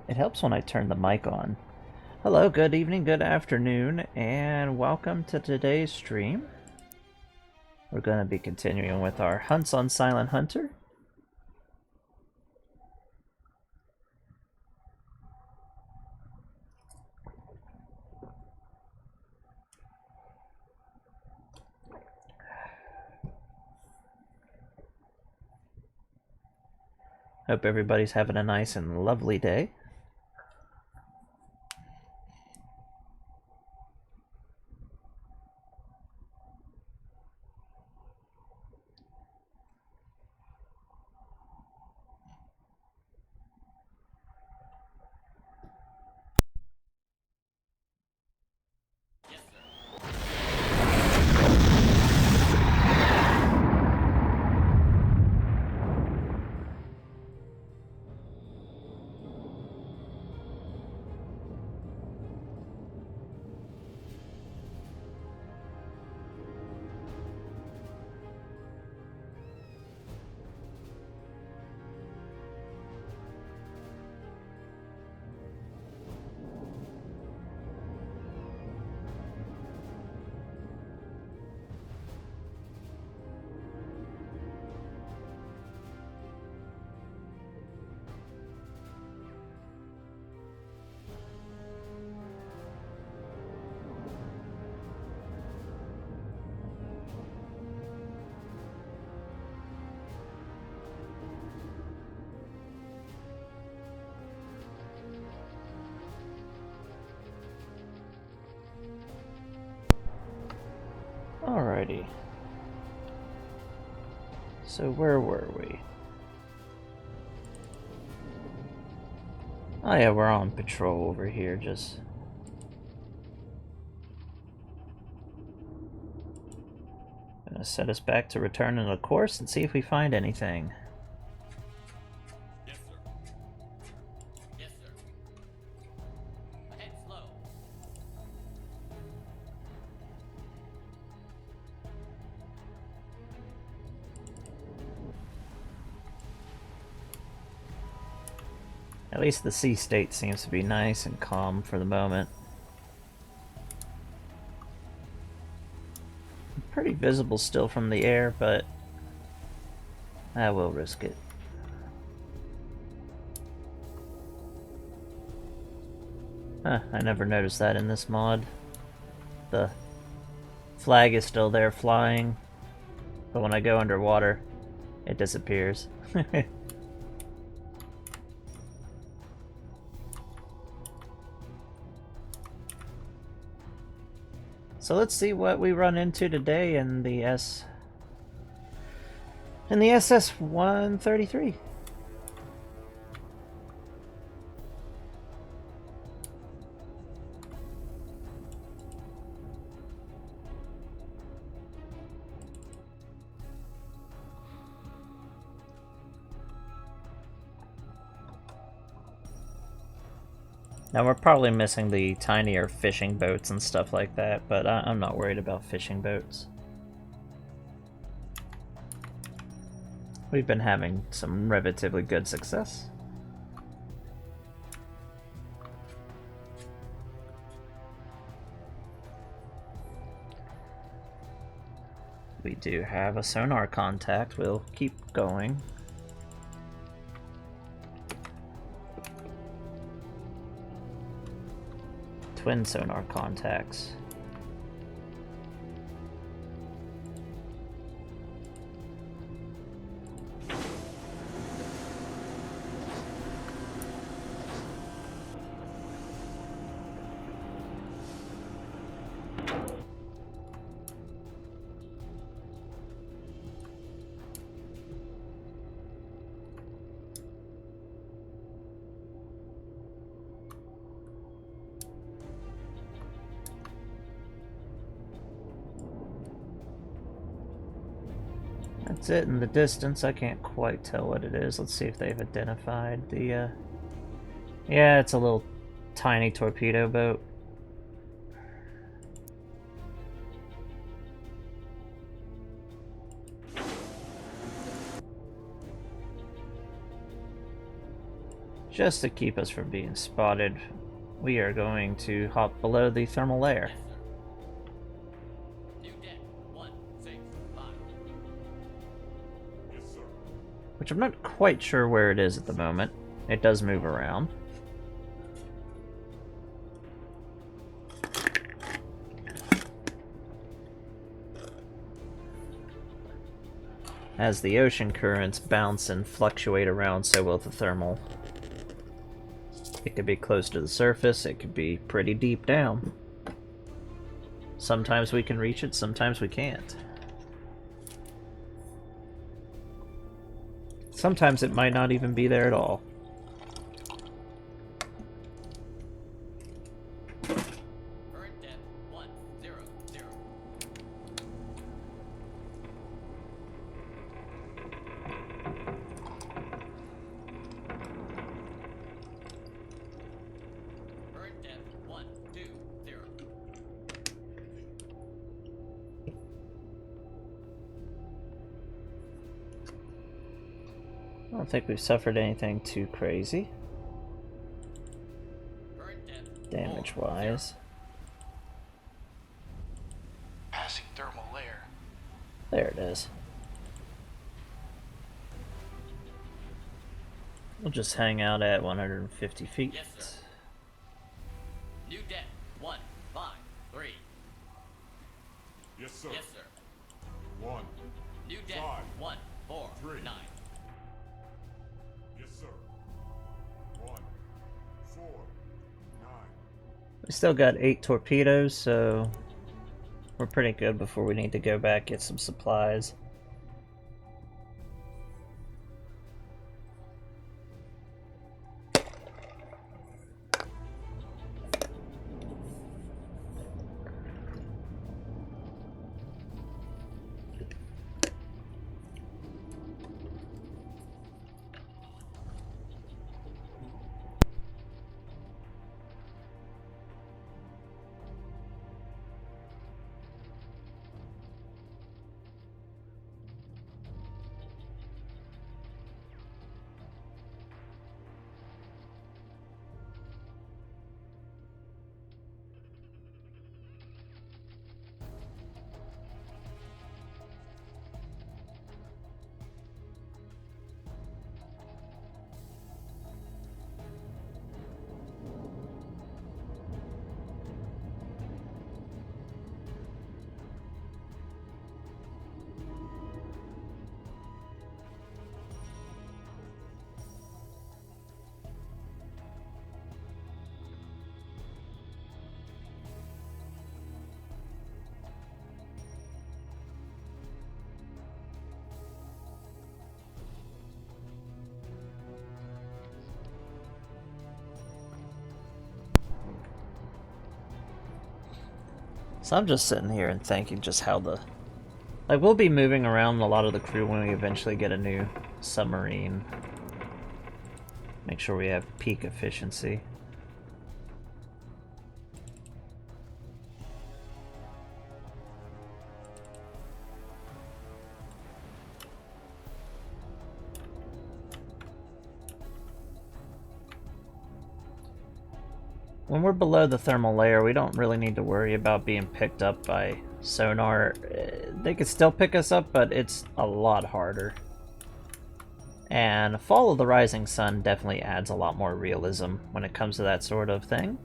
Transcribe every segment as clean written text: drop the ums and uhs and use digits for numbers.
It helps when I turn the mic on. Hello, good evening, good afternoon, and welcome to today's stream. We're going to be continuing with our hunts on Silent Hunter. Hope everybody's having a nice and lovely day. Alrighty. So where were we? Oh yeah, we're on patrol over here, just... Gonna set us back to return in the course and see if we find anything. Yes, sir. Yes, sir. Ahead slow. At least the sea state seems to be nice and calm for the moment. Pretty visible still from the air, but I will risk it. Huh, I never noticed that in this mod. The flag is still there flying, but when I go underwater, it disappears. So let's see what we run into today in the SS-133. Now we're probably missing the tinier fishing boats and stuff like that, but I'm not worried about fishing boats. We've been having some relatively good success. We do have a sonar contact, we'll keep going. Twin sonar contacts. That's it in the distance. I can't quite tell what it is. Let's see if they've identified the, Yeah, it's a little tiny torpedo boat. just to keep us from being spotted, we are going to hop below the thermal layer. Yes, sir. New deck 165. Yes, sir. Which I'm not quite sure where it is at the moment. It does move around. As the ocean currents bounce and fluctuate around, so will the thermal. It could be close to the surface, it could be pretty deep down. Sometimes we can reach it, sometimes we can't. Sometimes it might not even be there at all. Current depth 100. Current depth 120. I don't think we've suffered anything too crazy, Current depth damage-wise. Passing thermal layer. There it is. We'll just hang out at 150 feet. Yes, sir. New deck 153. Yes, sir. Yes, sir. 1. New deck 5, 149. Yes, sir. 1, 4, 9. We still got 8 torpedoes, so we're pretty good before we need to go back get some supplies. So I'm just sitting here and thinking just how the... Like, we'll be moving around a lot of the crew when we eventually get a new submarine. Make sure we have peak efficiency. When we're below the thermal layer, we don't really need to worry about being picked up by sonar. They could still pick us up, but it's a lot harder. And Fall of the Rising Sun definitely adds a lot more realism when it comes to that sort of thing.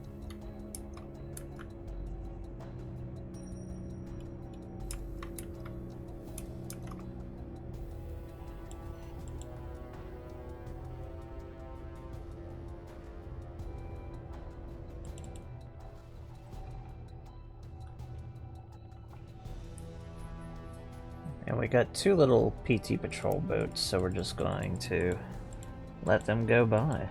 And we got 2 little PT patrol boats, so we're just going to let them go by.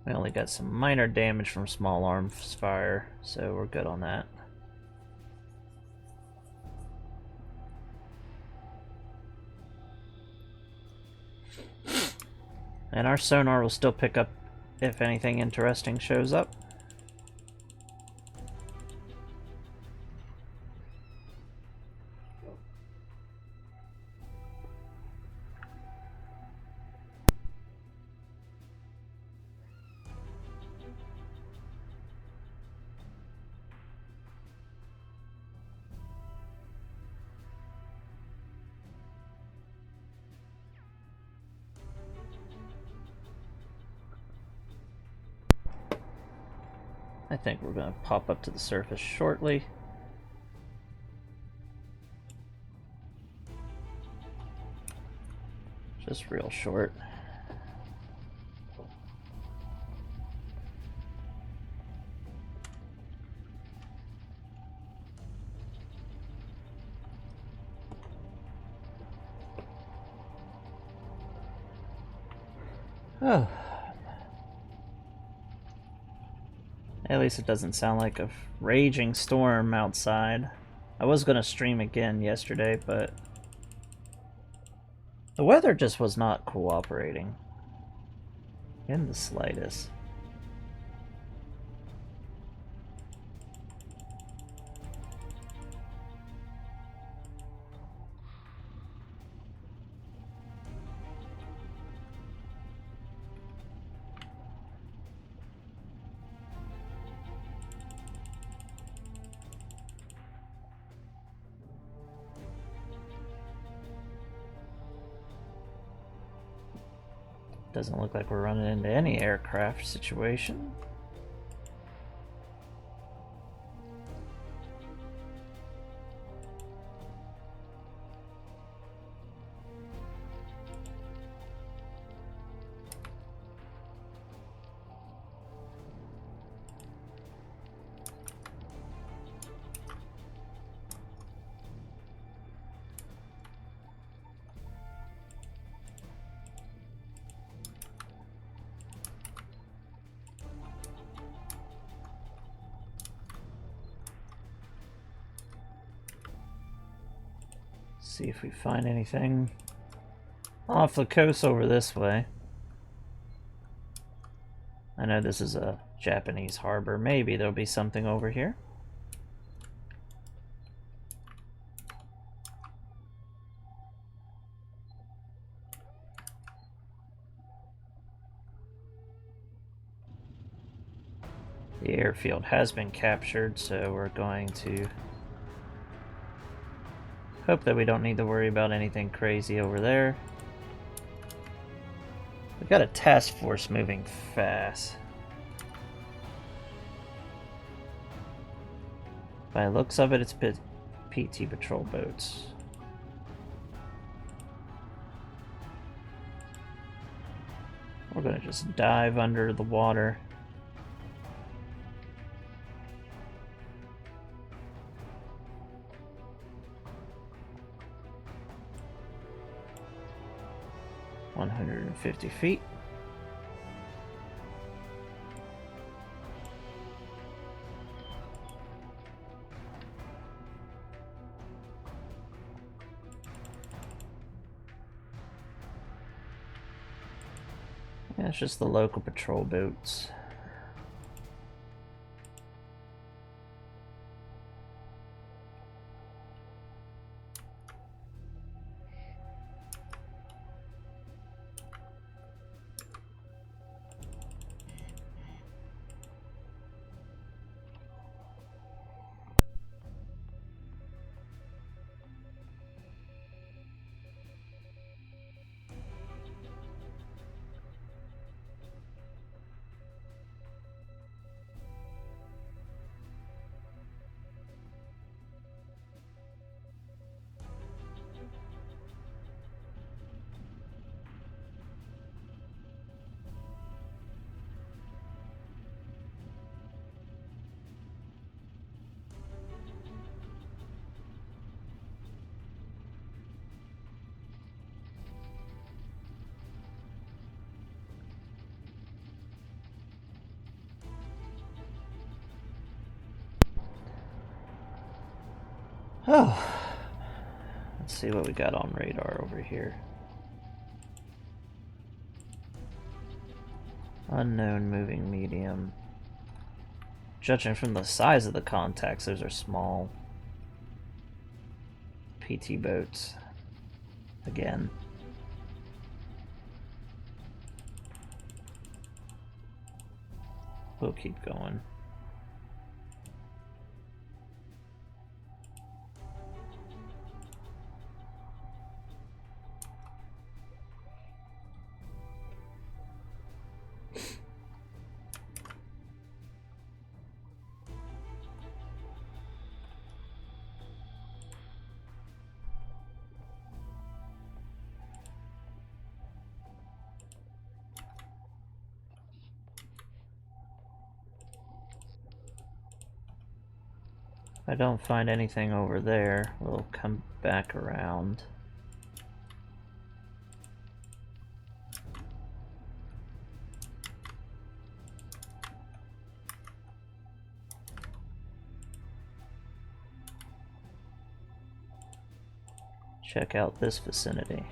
We only got some minor damage from small arms fire, so we're good on that. And our sonar will still pick up if anything interesting shows up. I think we're going to pop up to the surface shortly. Just real short. Oh. At least it doesn't sound like a raging storm outside. I was going to stream again yesterday, but the weather just was not cooperating in the slightest. Doesn't look like we're running into any aircraft situation. See if we find anything off the coast over this way. I know this is a Japanese harbor. Maybe there'll be something over here. The airfield has been captured, so we're going to hope that we don't need to worry about anything crazy over there. We got a task force moving fast. By the looks of it, it's PT patrol boats. We're gonna just dive under the water. $150 feet. Yeah, it's just the local patrol boats. Oh, let's see what we got on radar over here. Unknown moving medium. Judging from the size of the contacts, those are small PT boats. Again. We'll keep going. If I don't find anything over there, we'll come back around. Check out this vicinity.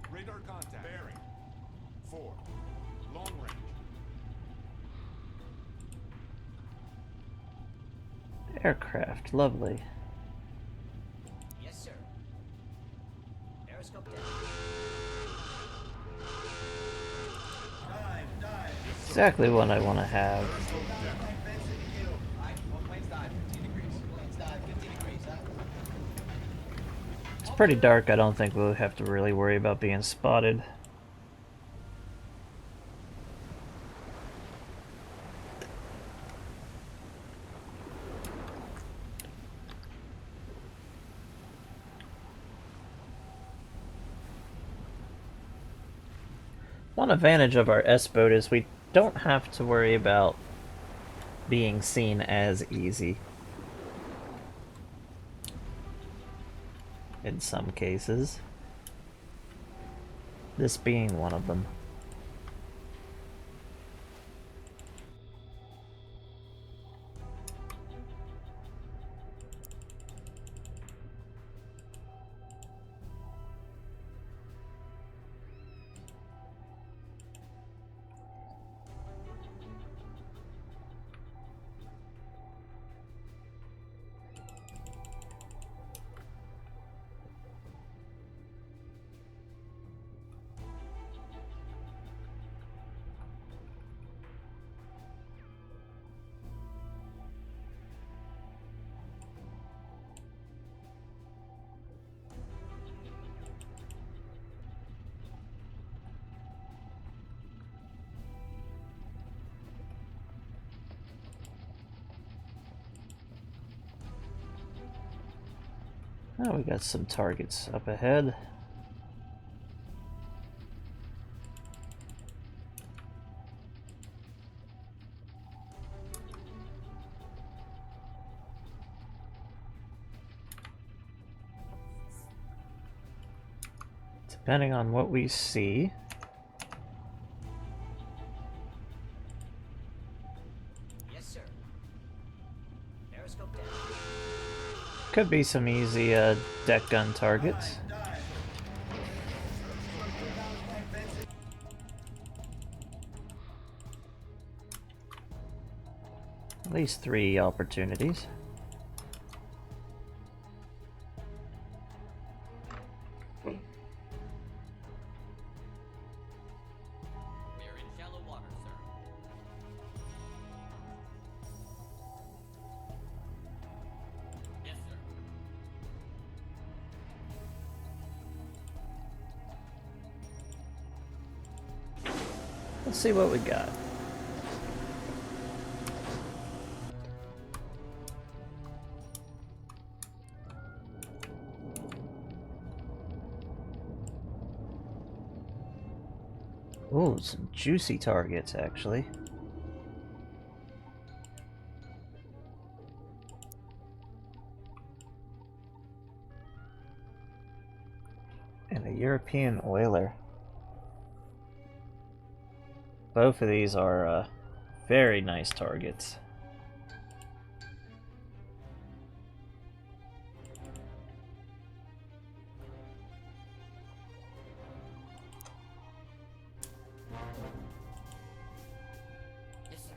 Radar contact. Bearing. 4. Long range. Aircraft, lovely. Yes, sir. Periscope down. Exactly what I want to have. It's pretty dark, I don't think we'll have to really worry about being spotted. One advantage of our S-boat is we don't have to worry about being seen as easy. In some cases. This being one of them. Oh, we got some targets up ahead. Depending on what we see. Yes, sir. Periscope down. Could be some easy deck gun targets. At least 3 opportunities. We are in shallow water, sir. Yes, sir. Let's see what we got. Ooh, some juicy targets, actually. And a European oiler. Both of these are very nice targets. Yes, sir.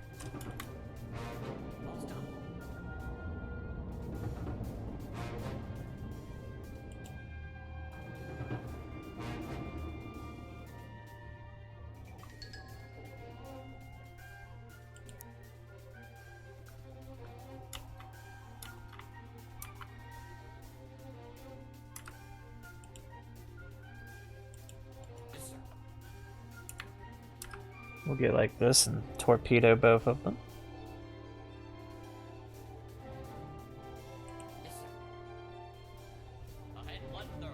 All's done. Yes, sir. We'll get like this and torpedo both of them. Yes, sir. Ahead 1/3.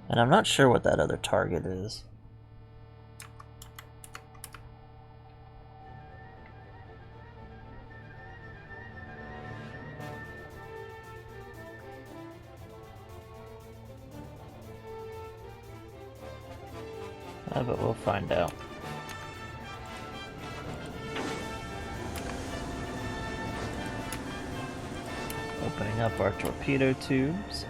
And I'm not sure what that other target is. But we'll find out. Opening up our torpedo tubes.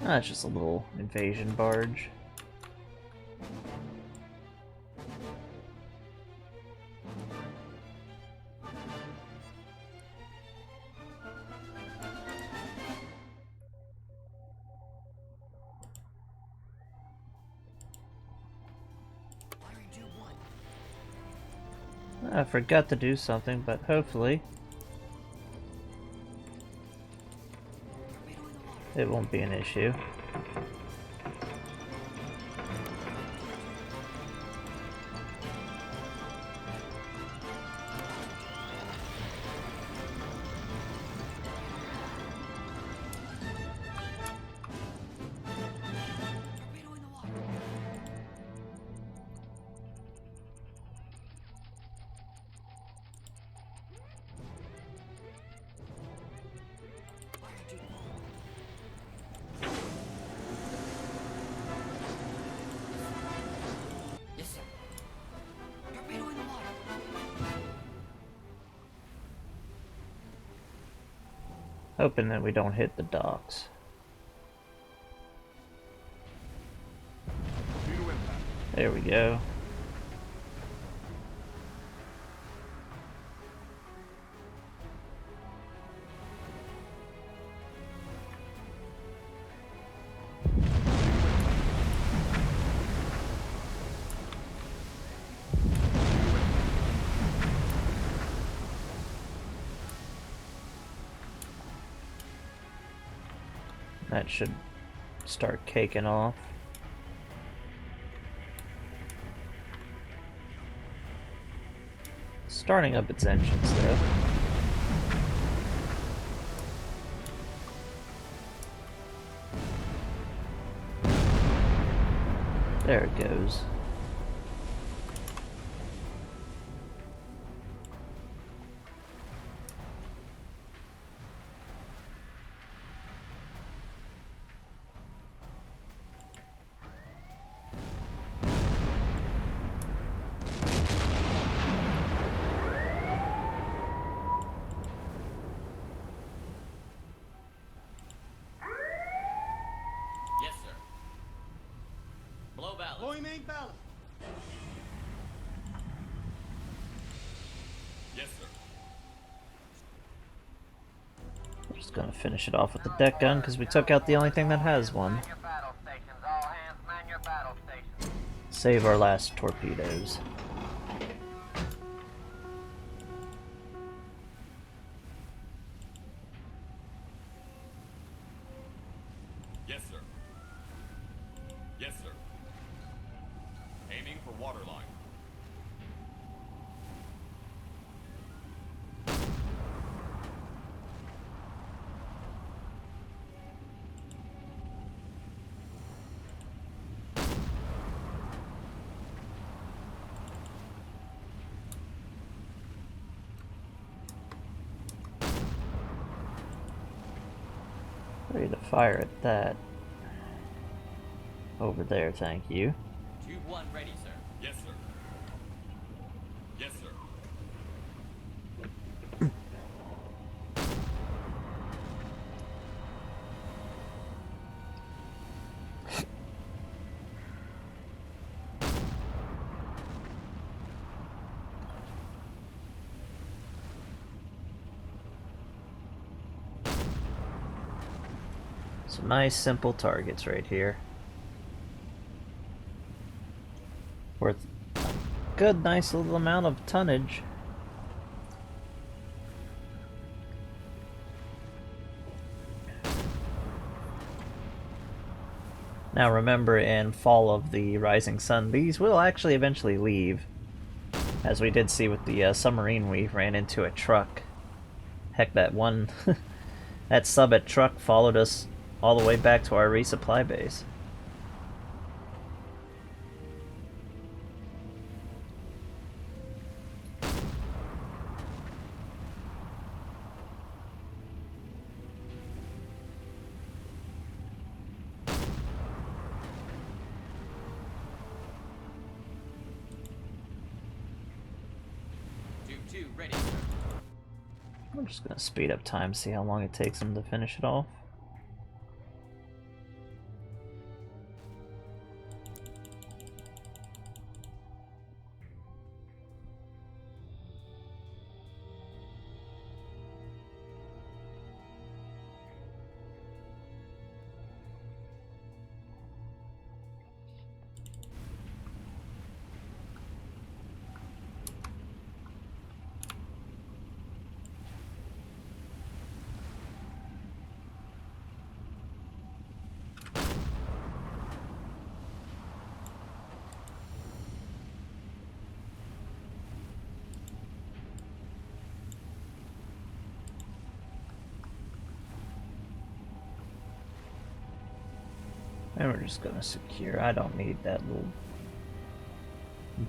That's just a little invasion barge. Firing tube 1. I forgot to do something, but hopefully Torpedo in the water. it won't be an issue. Torpedo in the water. Firing tube 4. Yes, sir. Torpedo in the water. Hoping that we don't hit the docks. Torpedo impact. There we go. That should start caking off. Starting up its engines though. There it goes. Yes, sir. Blow ballast. Blowing main ballast. Yes, sir. We're just gonna finish it off with the deck gun because we took out the only thing that has one. Man your battle stations. All hands man your battle stations. Save our last torpedoes. Yes, sir. Yes, sir. Aiming for waterline. Ready to fire at that. Over there, thank you. Tube 1 ready, sir. Yes, sir. Yes, sir. Some nice simple targets right here. Worth a good nice little amount of tonnage. Now remember, in Fall of the Rising Sun, these will actually eventually leave. As we did see with the submarine, we ran into a truck. Heck, that one... that Subbit truck followed us all the way back to our resupply base. Tube 2 ready, sir. I'm just gonna speed up time, see how long it takes them to finish it off. And we're just gonna secure. I don't need that little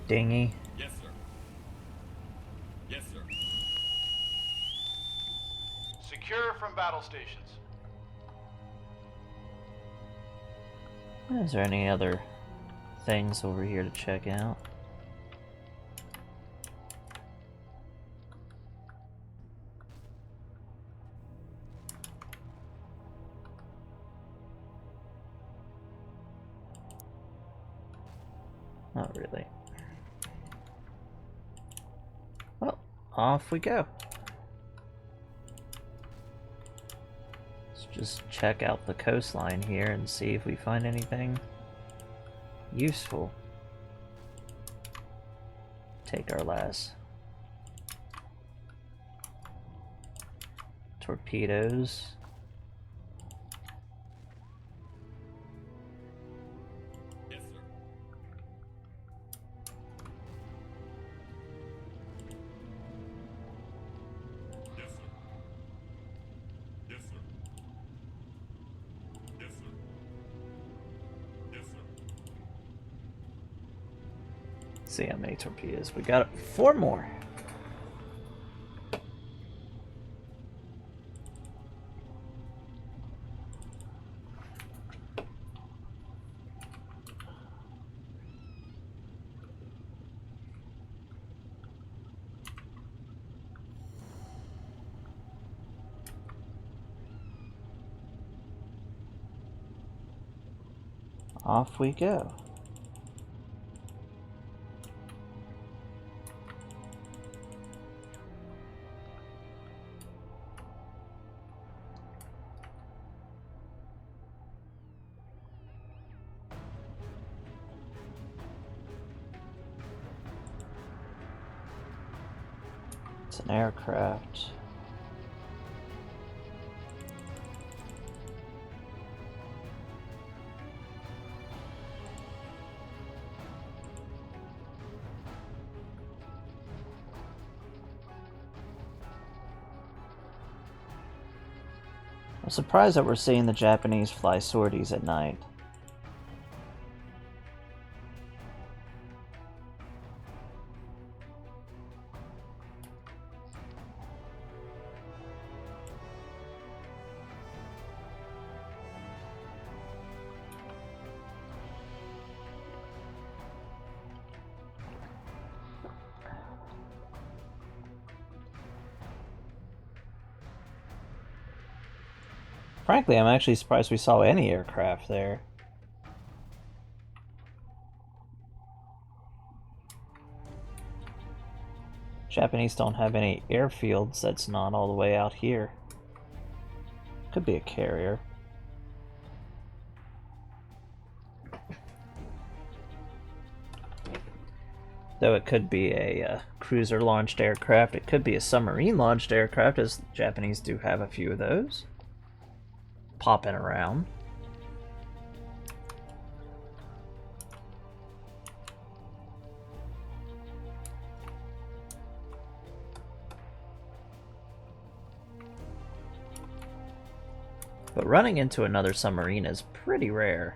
dinghy. Yes, sir. Yes, sir. Secure from battle stations. Is there any other things over here to check out? Not really. Well, off we go. Let's just check out the coastline here and see if we find anything useful. Take our last torpedoes. Yes, sir. Yes, sir. Yes, sir. Yes, sir. Yes, sir. See how many torpedoes we got. 4 more. Off we go. It's an aircraft. I'm surprised that we're seeing the Japanese fly sorties at night. Frankly, I'm actually surprised we saw any aircraft there. Japanese don't have any airfields that's not all the way out here. Could be a carrier. Though it could be a cruiser-launched aircraft. It could be a submarine-launched aircraft, as the Japanese do have a few of those popping around. But running into another submarine is pretty rare.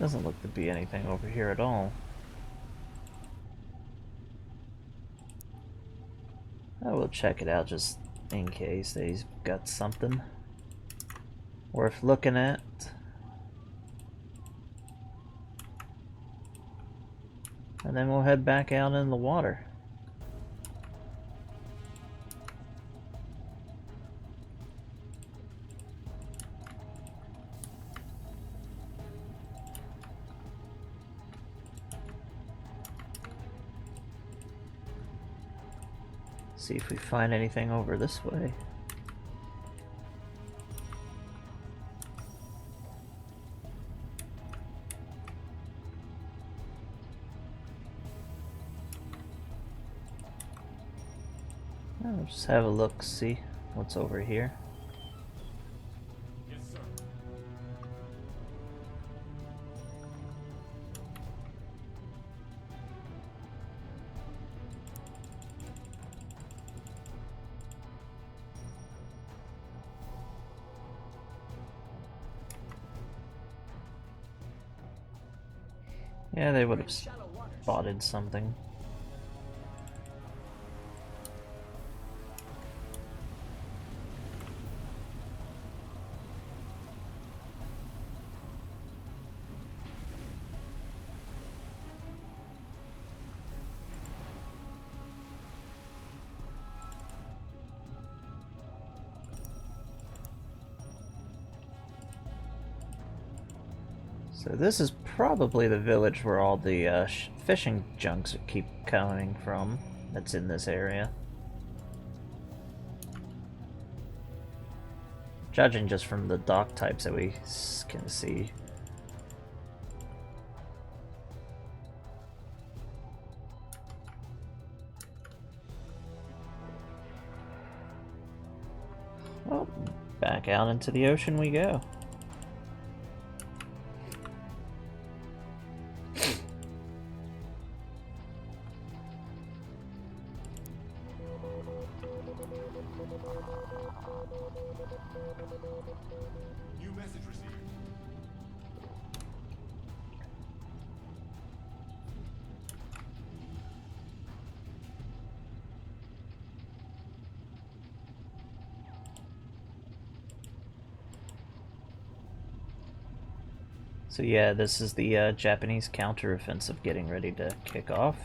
Doesn't look to be anything over here at all. I will check it out just in case they've got something worth looking at. And then we'll head back out in the water. See if we find anything over this way. I'll just have a look, see what's over here. Yes, sir. Yeah, they would have spotted something. So this is probably the village where all the fishing junks keep coming from that's in this area. Judging just from the dock types that we can see. Well, back out into the ocean we go. New message received. So yeah, this is the Japanese counteroffensive getting ready to kick off.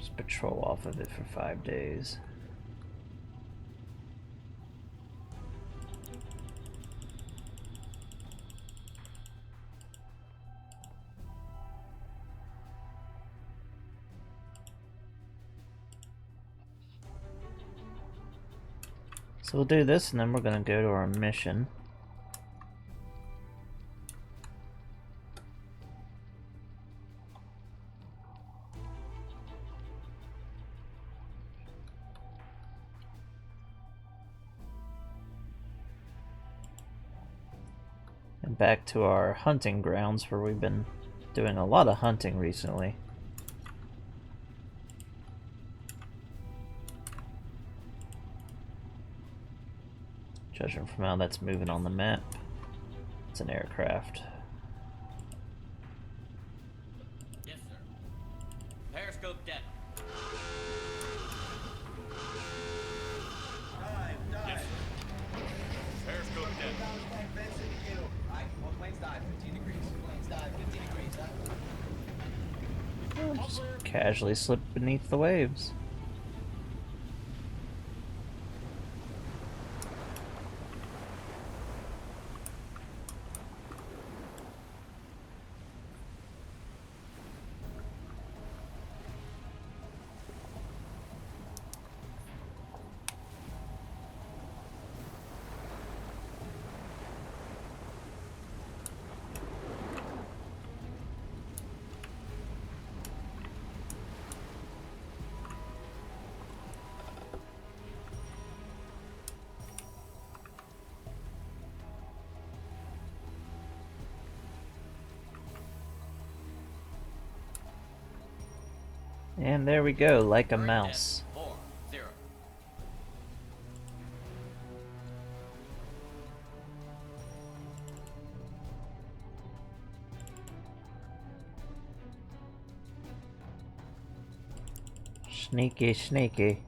Just patrol off of it for 5 days. So we'll do this and then we're gonna go to our mission. And back to our hunting grounds where we've been doing a lot of hunting recently. Judging from how that's moving on the map, it's an aircraft. Yes, sir. Periscope deck. Yes, sir. Periscope dead. Alright, all planes dive, 15 degrees. Planes dive, 15 degrees, Just casually slip beneath the waves. And there we go, like a mouse. 4, 0. Sneaky, sneaky.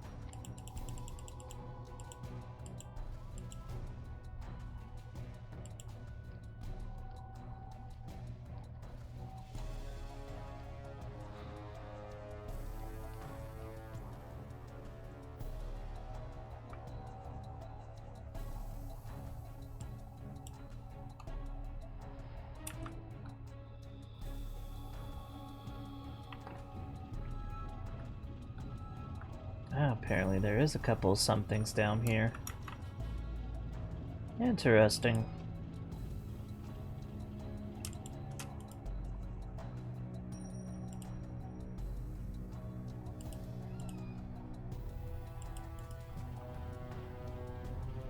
Ah, apparently there is a couple of somethings down here. Interesting.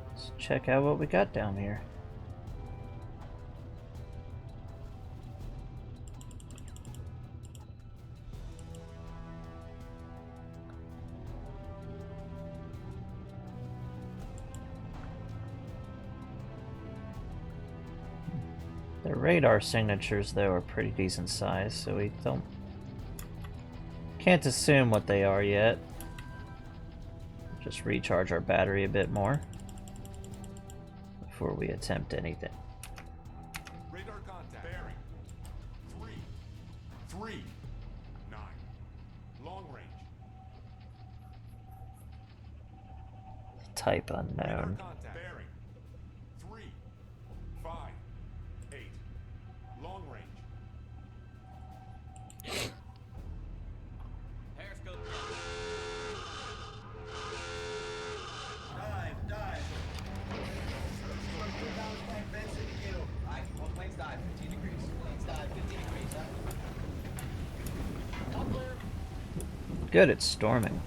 Let's check out what we got down here. The radar signatures, though, are pretty decent size, so we can't assume what they are yet. Just recharge our battery a bit more before we attempt anything. Radar contact. Bearing. 3, 9. Long range. Type Radar unknown. contact. Bearing. 3, 5, 8. Long range. Periscope deck. Dive. Alright, all planes dive, 15 degrees. Planes dive, 15 degrees, Good, it's storming.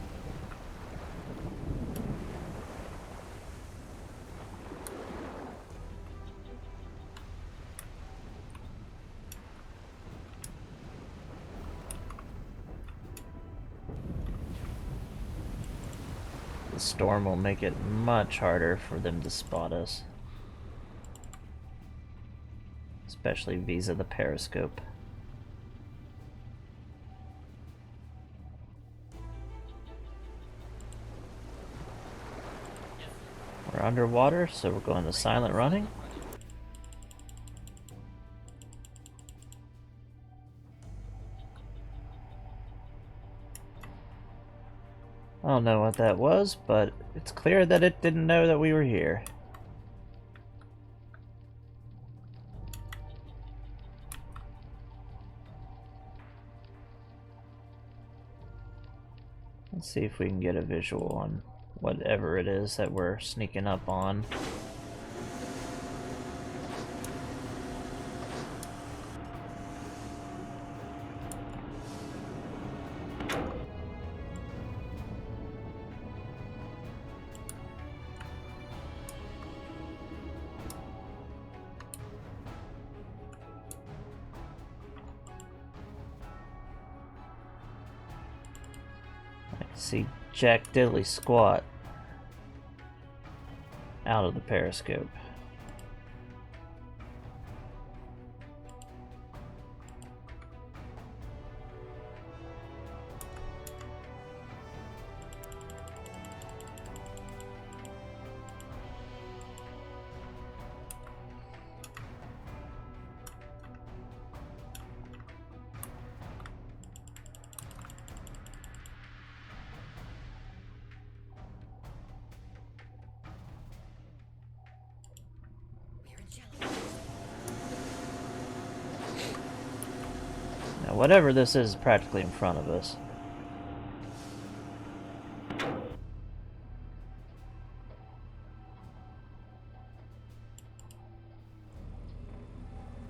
The storm will make it much harder for them to spot us. Especially vis-a the periscope. We're underwater, so we're going to silent running. I don't know what that was, but it's clear that it didn't know that we were here. Let's see if we can get a visual on whatever it is that we're sneaking up on. See Jack Diddley squat out of the periscope. Now, whatever this is practically in front of us.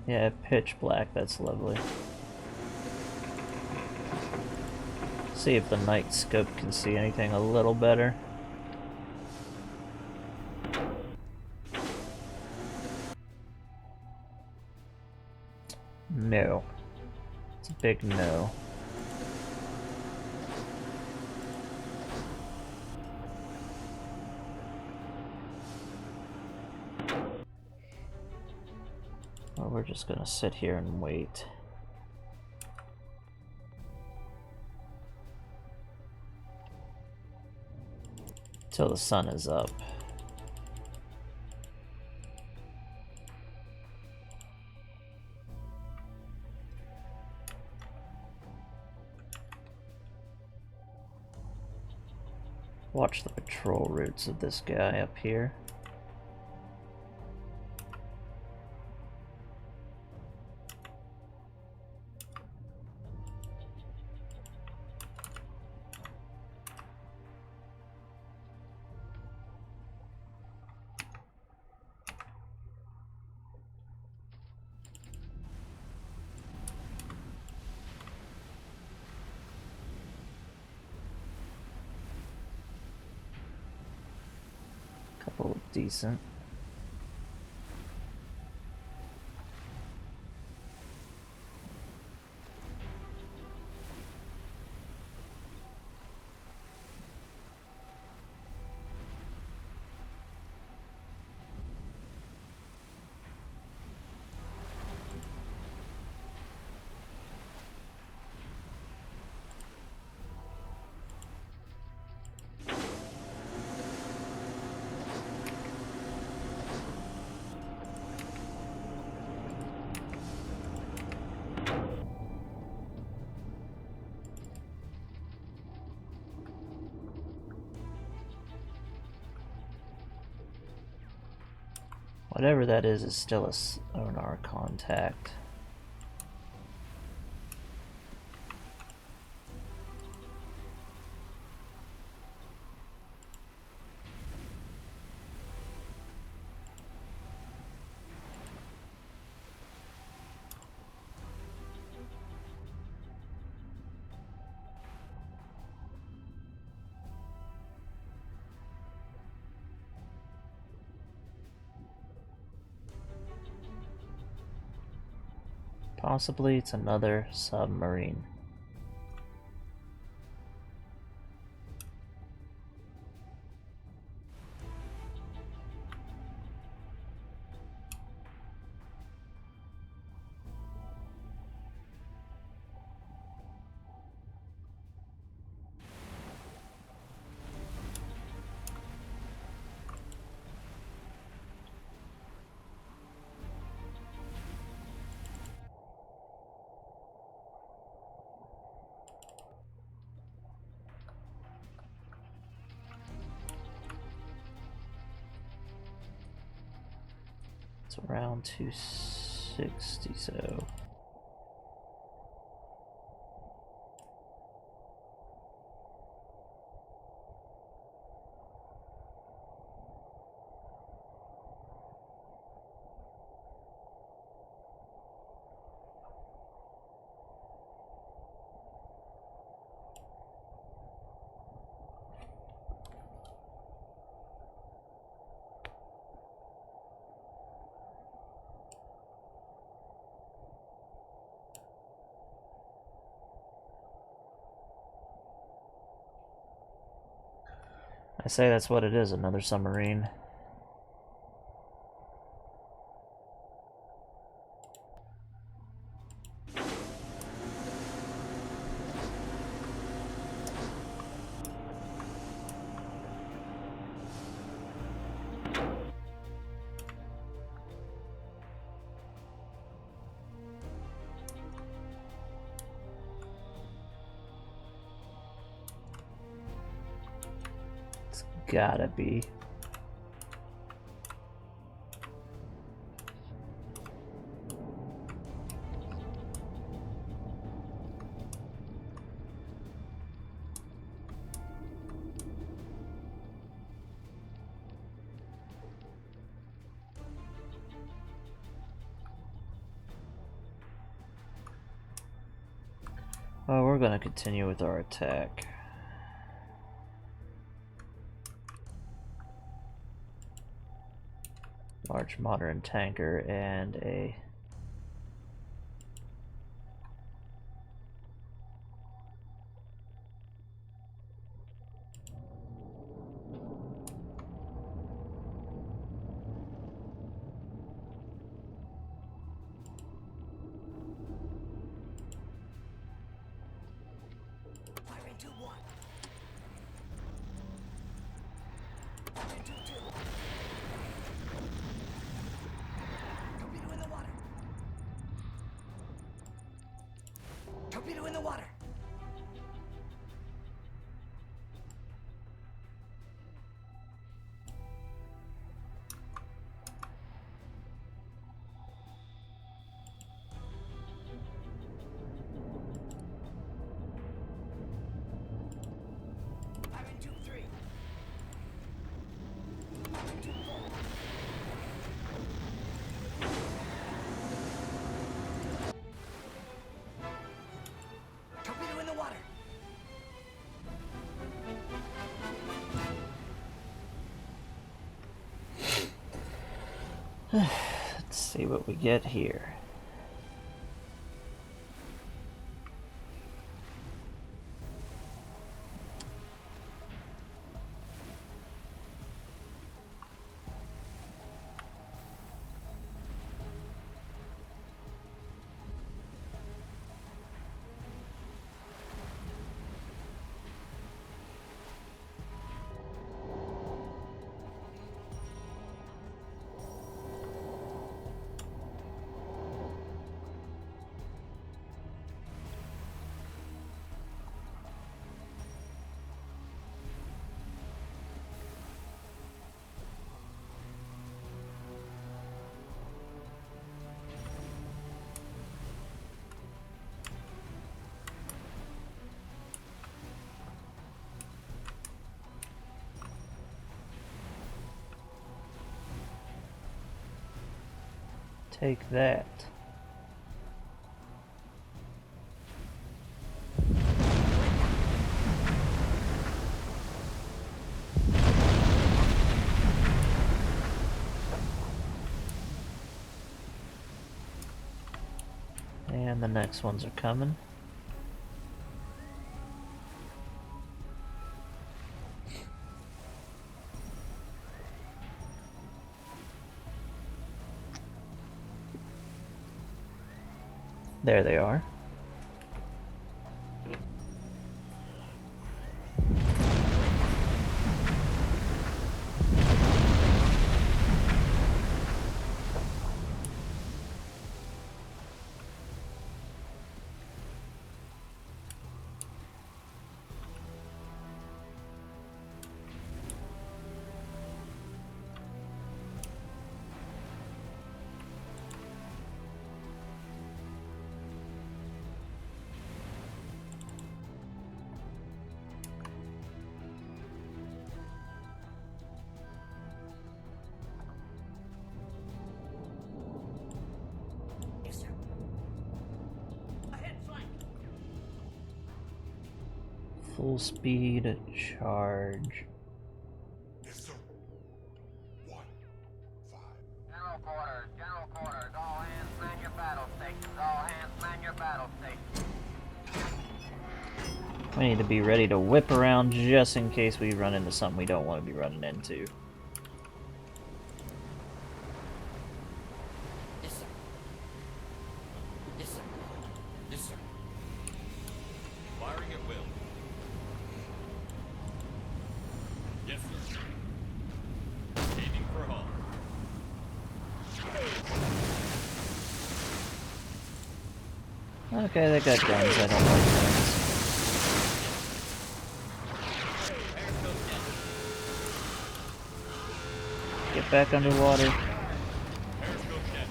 Yeah, pitch black, that's lovely. See if the night scope can see anything a little better. No. It's a big no. Well, we're just gonna sit here and wait. Till the sun is up. Watch the patrol routes of this guy up here. Couple decent. Whatever that is still a sonar contact. Possibly it's another submarine. It's around 260, so... I say that's what it is, another submarine. It's gotta be. Well, we're gonna continue with our attack. Large modern tanker and a... Torpedo in the water. Iron 2-3. Iron 2-4. Torpedo in the water. Let's see what we get here. Take that. And the next ones are coming. There they are. Full speed charge. Yes, sir. 1, 5. General quarters, all hands man your battle stations, all hands man your battle stations. We need to be ready to whip around just in case we run into something we don't want to be running into. Yes, sir. Yes, sir. Yes, sir. Firing at will. Yes, sir. Aiming for home. Okay, they got guns. I don't like guns. Get back underwater. Periscope check.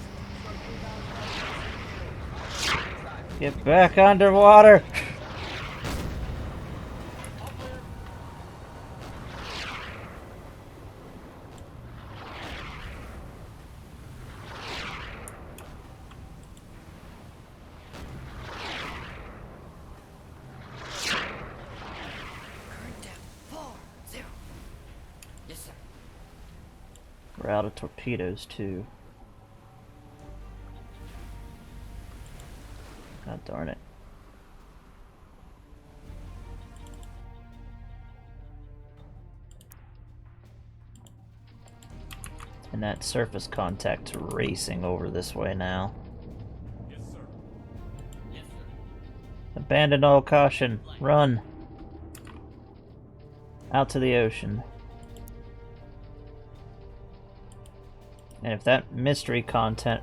Get back underwater! Current depth 40. Yes, sir. We're out of torpedoes, too. God darn it. And that surface contact's racing over this way now. Yes, sir. Yes, sir. Abandon all caution. Run. Out to the ocean. And if that mystery content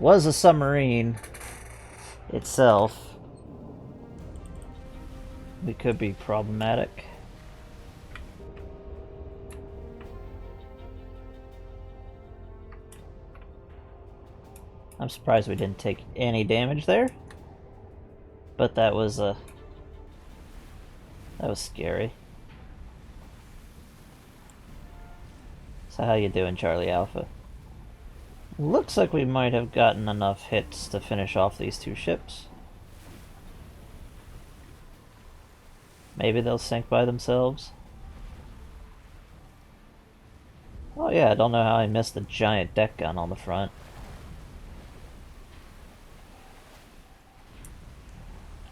was a submarine itself, we could be problematic. I'm surprised we didn't take any damage there. But that was scary. So how you doing, Charlie Alpha? Looks like we might have gotten enough hits to finish off these two ships. Maybe they'll sink by themselves. Oh yeah, I don't know how I missed the giant deck gun on the front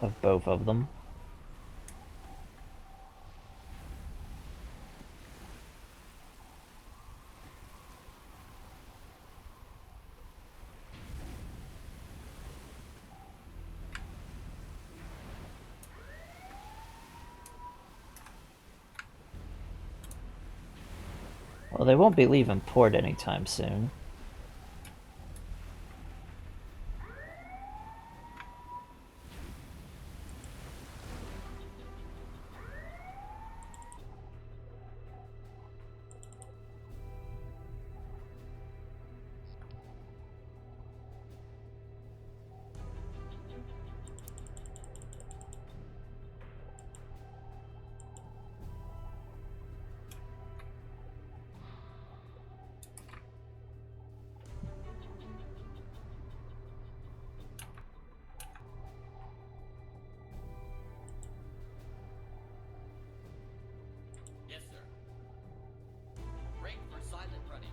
of both of them. Well, they won't be leaving port anytime soon. Yes, sir. Break for silent running.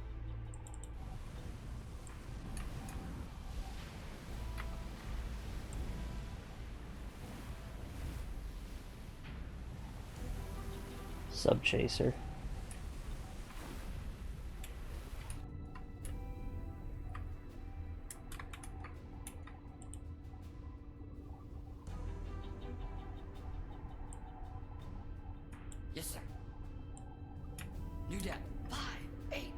Subchaser. Yes, sir. New depth 5, 8.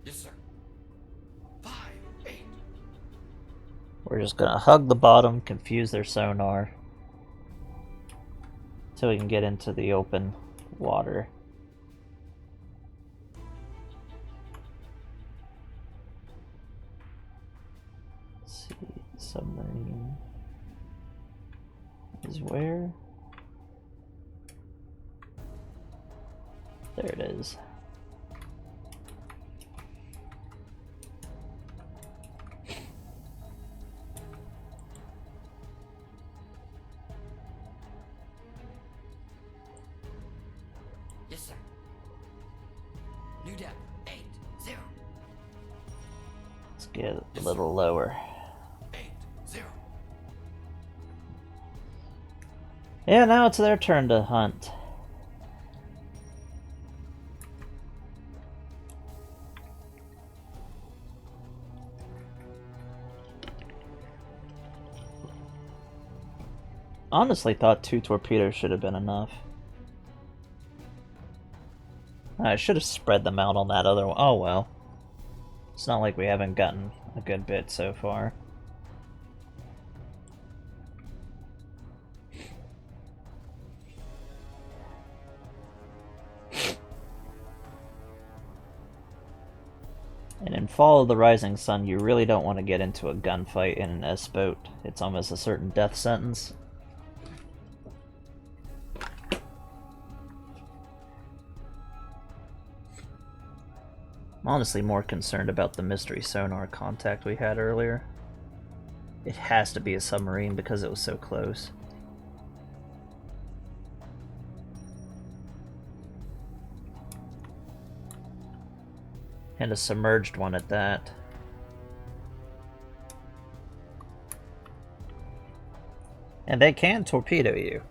Yes, sir. 5, 8. We're just gonna hug the bottom, confuse their sonar, so we can get into the open water. Let's see, submarine is where? There it is. Let's get a little lower. 8-0. Yeah, now it's their turn to hunt. Honestly thought 2 torpedoes should have been enough. I should have spread them out on that other one. Oh well. It's not like we haven't gotten a good bit so far. And in Fall of the Rising Sun, you really don't want to get into a gunfight in an S-boat. It's almost a certain death sentence. I'm honestly more concerned about the mystery sonar contact we had earlier. It has to be a submarine because it was so close. And a submerged one at that. And they can torpedo you.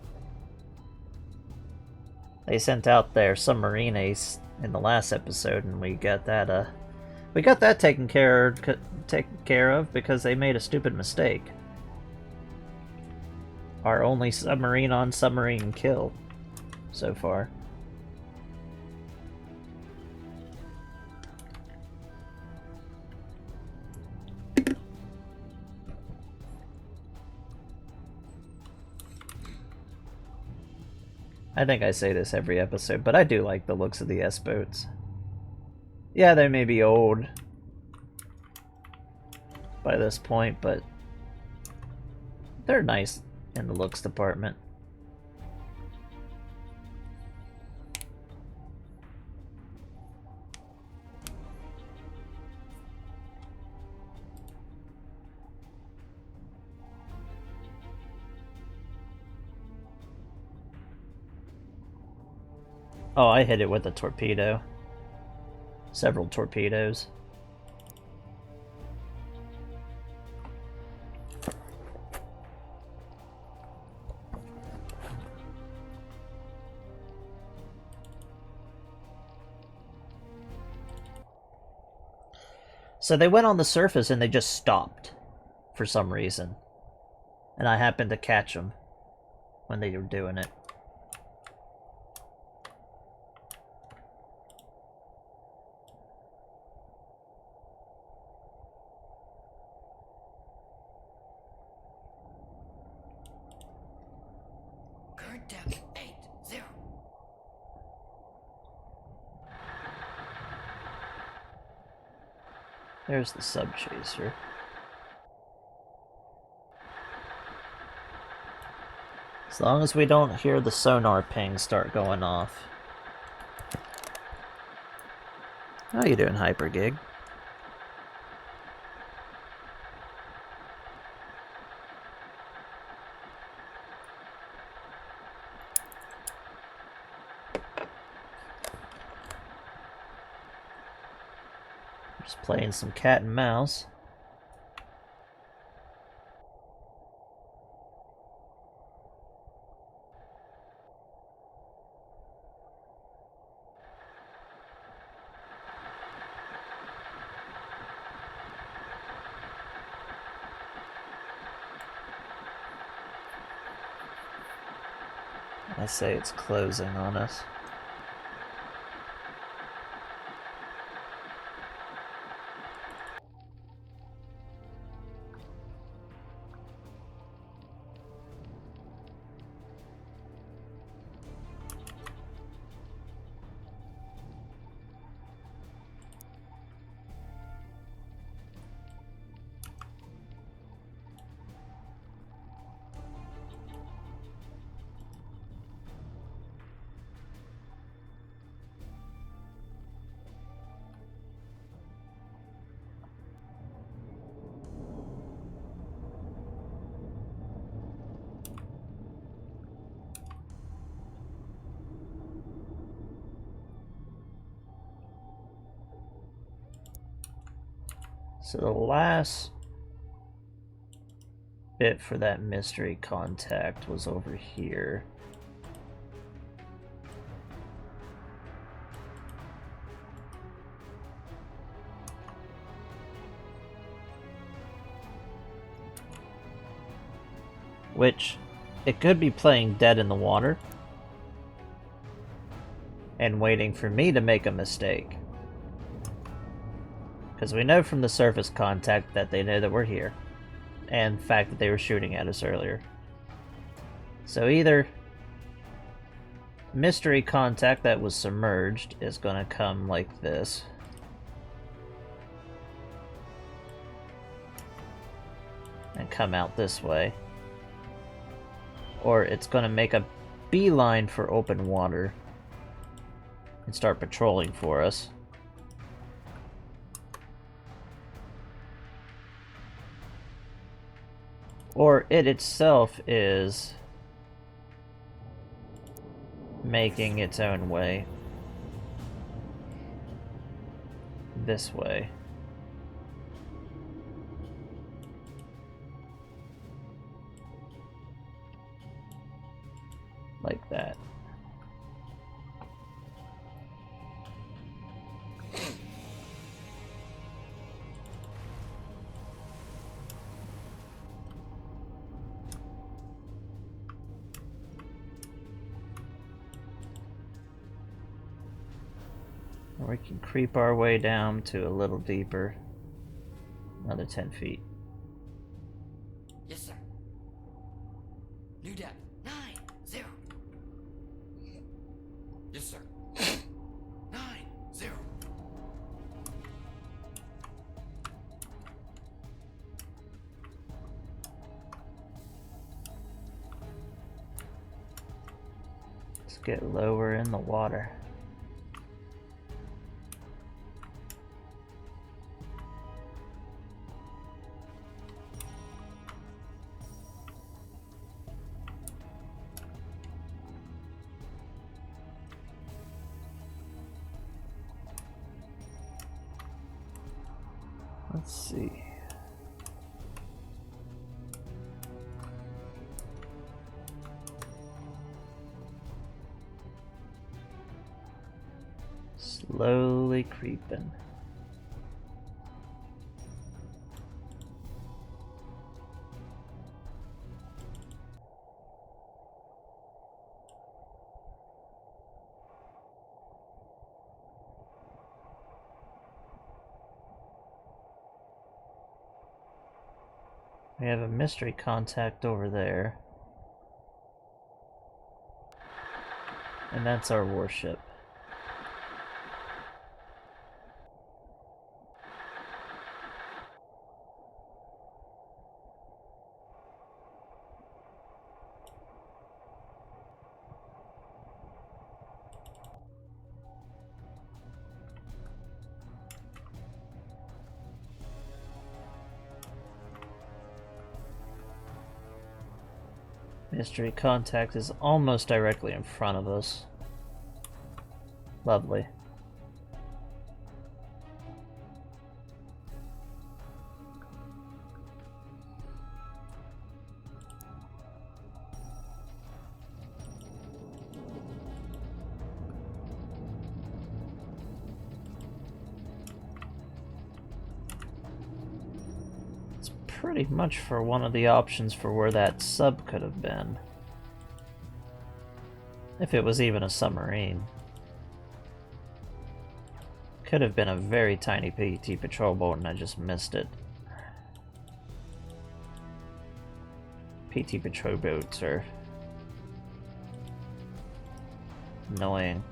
They sent out their submarine ace in the last episode, and we got that taken care of because they made a stupid mistake. Our only submarine on submarine kill so far. I think I say this every episode, but I do like the looks of the S-boats. Yeah, they may be old by this point, but they're nice in the looks department. Oh, I hit it with a torpedo. Several torpedoes. So they went on the surface and they just stopped for some reason. And I happened to catch them when they were doing it. Current depth 8-0. There's the sub chaser. As long as we don't hear the sonar ping start going off. How you doing, Hypergig? Just playing some cat and mouse. I say it's closing on us. So the last bit for that mystery contact was over here. Which, it could be playing dead in the water and waiting for me to make a mistake. Because we know from the surface contact that they know that we're here. And the fact that they were shooting at us earlier. So either mystery contact that was submerged is going to come like this. And come out this way. Or it's going to make a beeline for open water and start patrolling for us. Or it itself is making its own way this way. Like that. Or we can creep our way down to a little deeper. Another 10 feet. Yes, sir. New depth. 9-0. Yes, sir. 9-0. Let's get lower in the water. Let's see. Slowly creeping. We have a mystery contact over there. And that's our warship. Mystery contact is almost directly in front of us. Lovely. Pretty much for one of the options for where that sub could have been. If it was even a submarine. Could have been a very tiny PT patrol boat and I just missed it. PT patrol boats are annoying.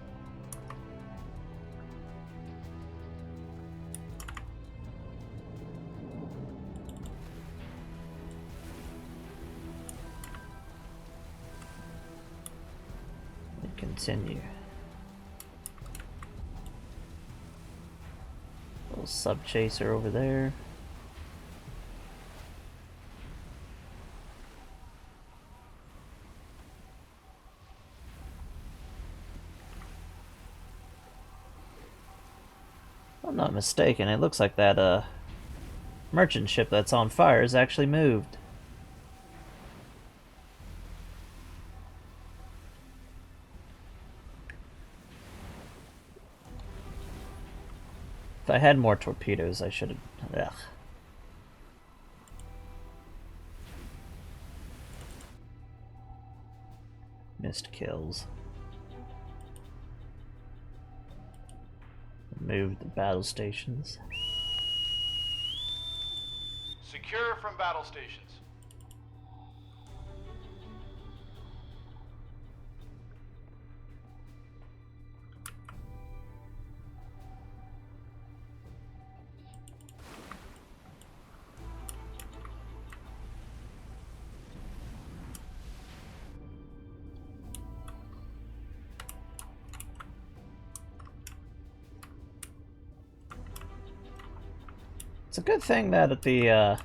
Continue. Little sub chaser over there. If I'm not mistaken, it looks like that merchant ship that's on fire is actually moved. If I had more torpedoes, I should have... Ugh. Missed kills. Move the battle stations. Secure from battle stations. It's a good thing that the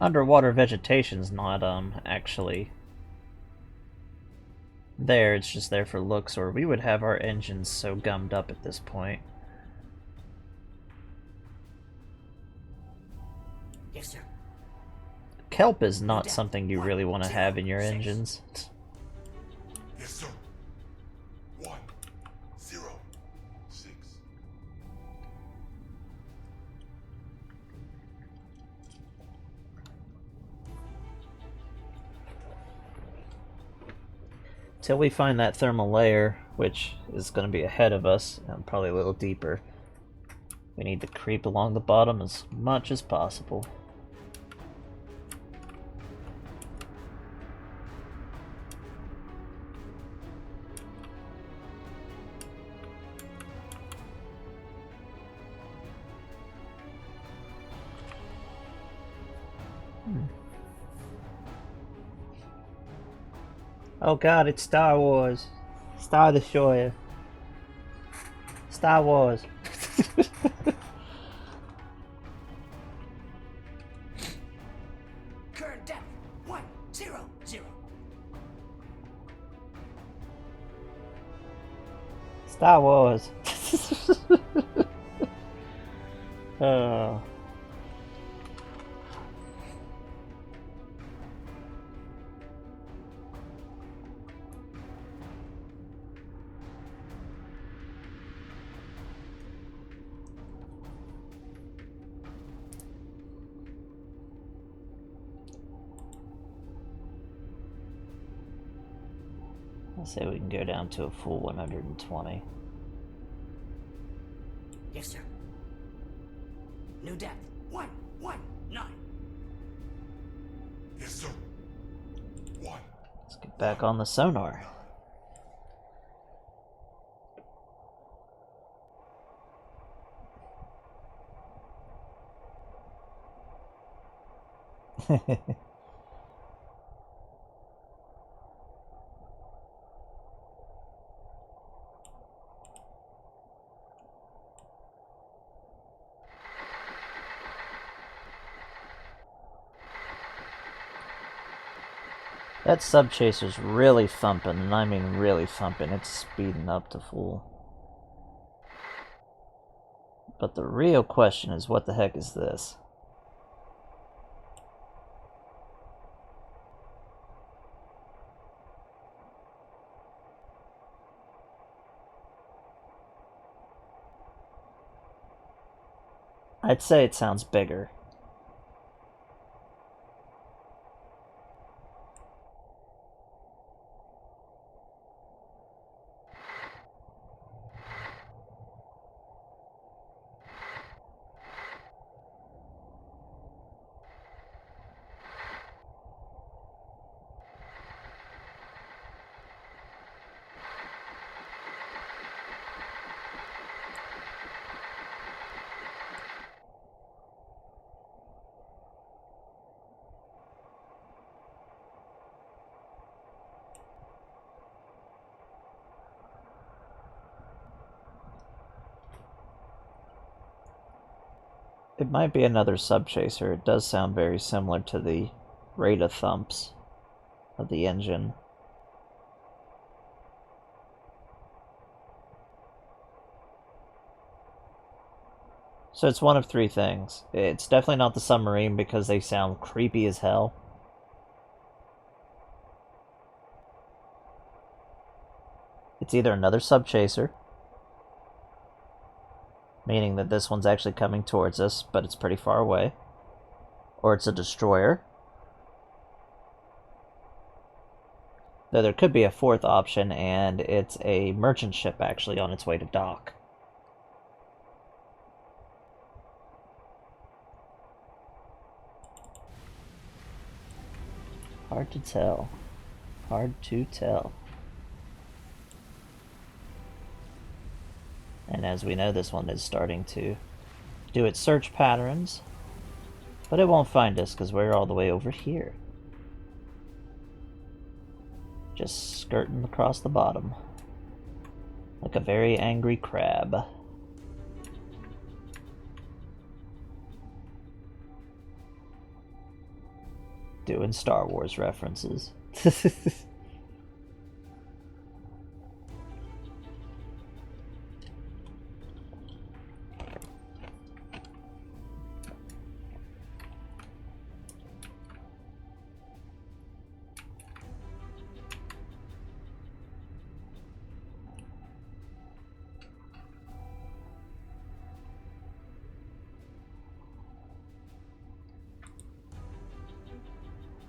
underwater vegetation's not actually there. It's just there for looks, or we would have our engines so gummed up at this point. Yes, sir. Kelp is not something you really want to have in your engines. Yes, sir. 106. Till we find that thermal layer, which is going to be ahead of us, and probably a little deeper, we need to creep along the bottom as much as possible. Oh god, it's Star Wars. Star Destroyer. Star Wars. Current depth 100. Star Wars. Oh. I'll say we can go down to a full 120. Yes, sir. New depth 119. Yes, sir. 1. Let's get back on the sonar. That sub chaser's really thumping, and I mean really thumping. It's speeding up to full. But the real question is, what the heck is this? I'd say it sounds bigger. It might be another sub chaser. It does sound very similar to the rate of thumps of the engine. So it's one of three things. It's definitely not the submarine because they sound creepy as hell. It's either another sub chaser, meaning that this one's actually coming towards us, but it's pretty far away, or it's a destroyer. Though there could be a fourth option, and it's a merchant ship actually on its way to dock. Hard to tell. Hard to tell. And as we know, this one is starting to do its search patterns. But it won't find us because we're all the way over here. Just skirting across the bottom. Like a very angry crab. Doing Star Wars references.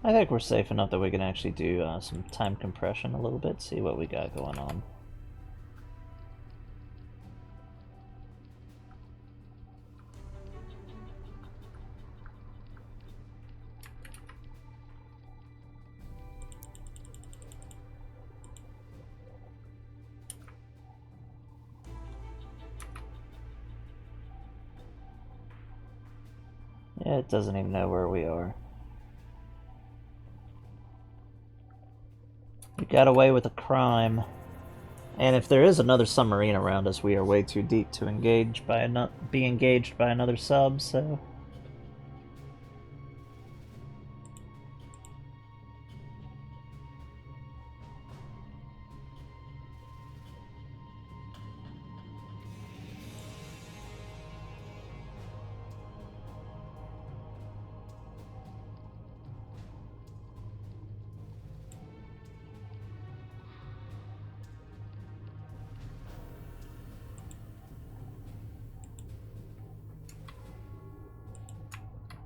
I think we're safe enough that we can actually do some time compression a little bit, see what we got going on. Yeah, it doesn't even know where we are. We got away with a crime. And if there is another submarine around us, we are way too deep to be engaged by another sub, so...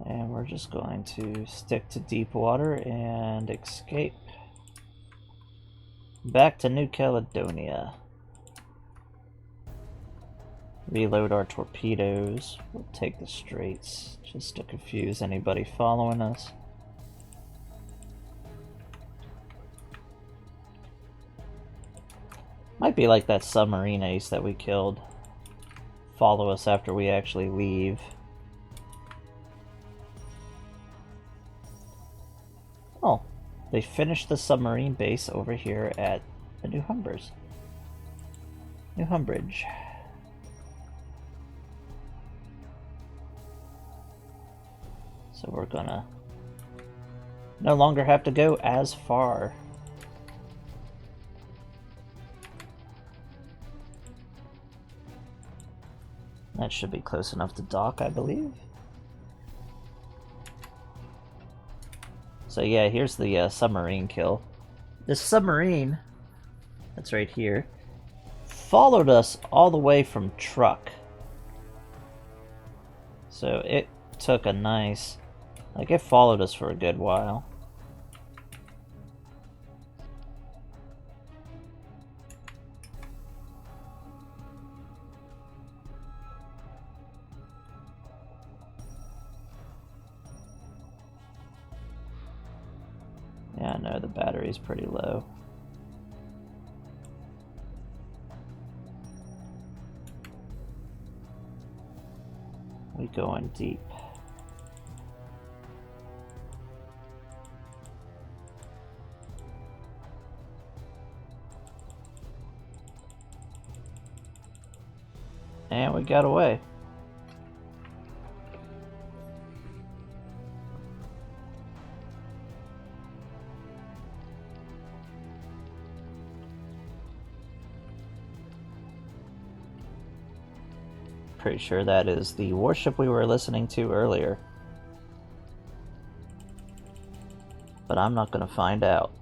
And we're just going to stick to deep water and escape. Back to New Caledonia. Reload our torpedoes. We'll take the straights just to confuse anybody following us. Might be like that submarine ace that we killed. Follow us after we actually leave. Oh, they finished the submarine base over here at the New Humbers. New Humbridge. So we're gonna no longer have to go as far. That should be close enough to dock, I believe. So yeah, here's the submarine kill. This submarine, that's right here, followed us all the way from truck. So it took a nice... like, it followed us for a good while. Yeah, I know the battery's pretty low. We going deep. And we got away. Pretty sure that is the warship we were listening to earlier. But I'm not gonna find out.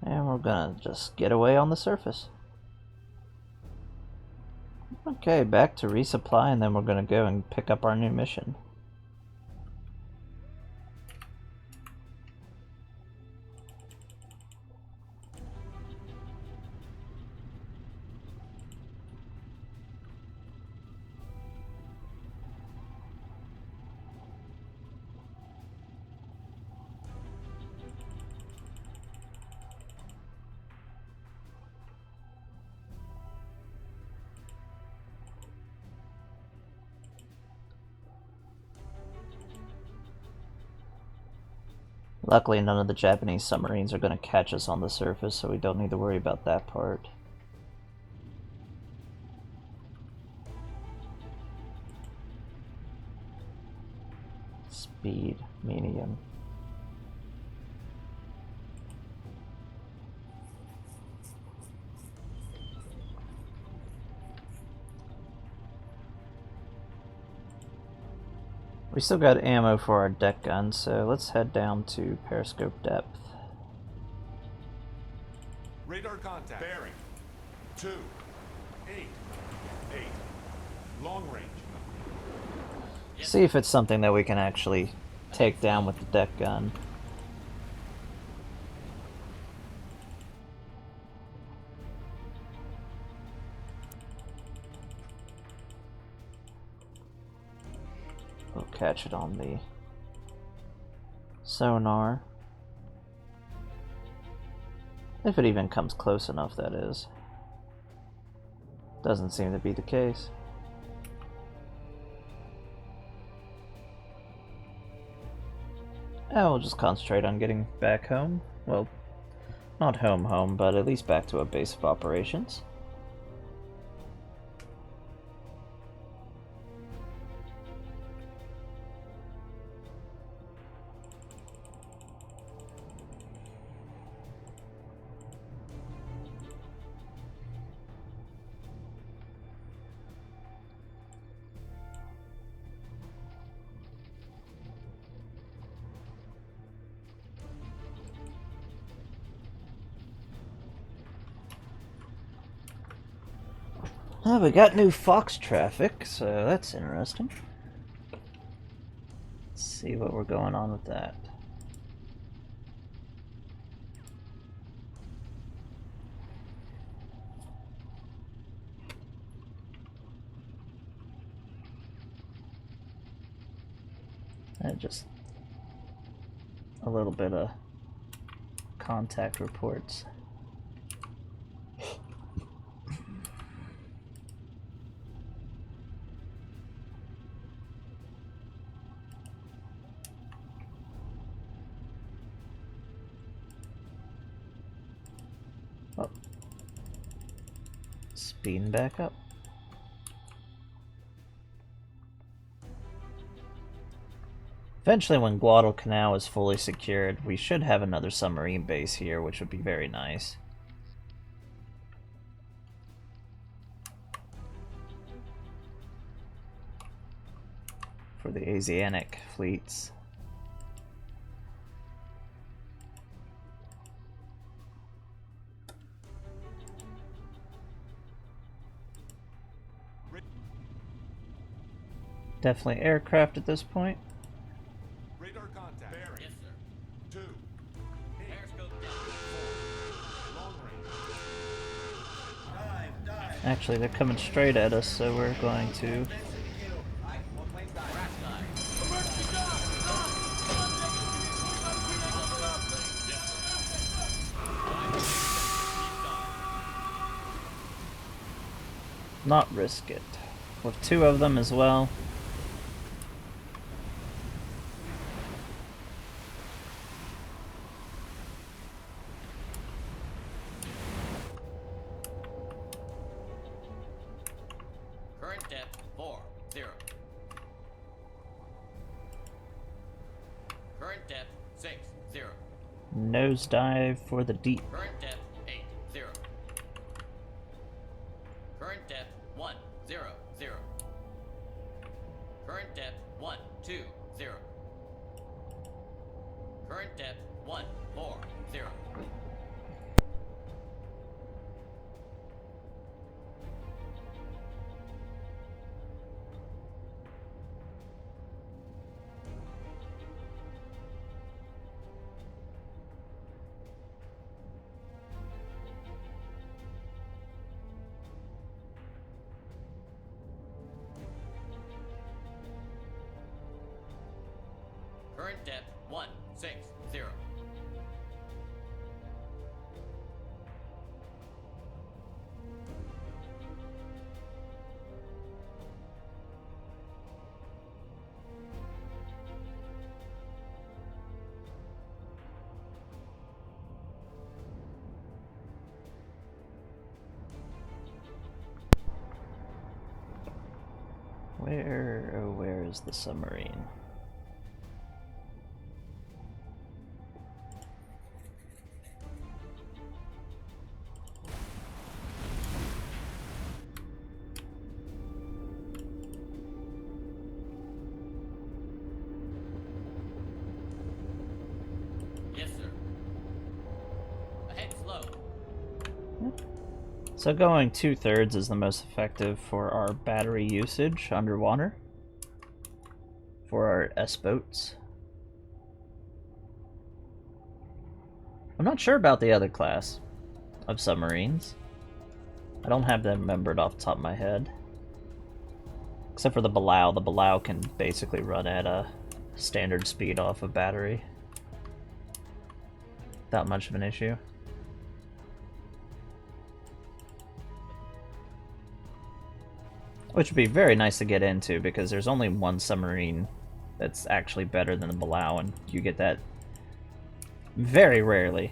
And we're gonna just get away on the surface. Okay, back to resupply, and then we're gonna go and pick up our new mission. Luckily, none of the Japanese submarines are going to catch us on the surface, so we don't need to worry about that part. Speed, medium. We still got ammo for our deck gun, so let's head down to periscope depth. Radar contact. Bearing. 2. 8. 8. Long range. See if it's something that we can actually take down with the deck gun. We'll catch it on the sonar. If it even comes close enough, that is. Doesn't seem to be the case. We'll just concentrate on getting back home. Well, not home, but at least back to a base of operations. We got new Fox traffic, so that's interesting. Let's see what we're going on with that. And just a little bit of contact reports. Oh. Speeding back up. Eventually, when Guadalcanal is fully secured, we should have another submarine base here, which would be very nice. For the Asiatic fleets. Definitely aircraft at this point. Radar contact. Bearing. Yes, sir. 2. 8. Periscope Long range. Actually, they're coming straight at us, so we're going to... Alright, one plane's died. not risk it. With two of them as well. depth 4, 0. Current depth 6, 0. Nosedive for the deep. Current depth 8, 0. Current depth 1, 0, 0. Current depth 1, 2, 0. Current depth 1, 4, 0. Current depth 1, 6, 0. Where is the submarine? Yes, sir. Ahead slow. So going 2/3 is the most effective for our battery usage underwater. For our S-boats. I'm not sure about the other class of submarines. I don't have them remembered off the top of my head. Except for the Belau. The Belau can basically run at a standard speed off a battery. Without much of an issue. Which would be very nice to get into, because there's only one submarine that's actually better than the Belau, and you get that very rarely.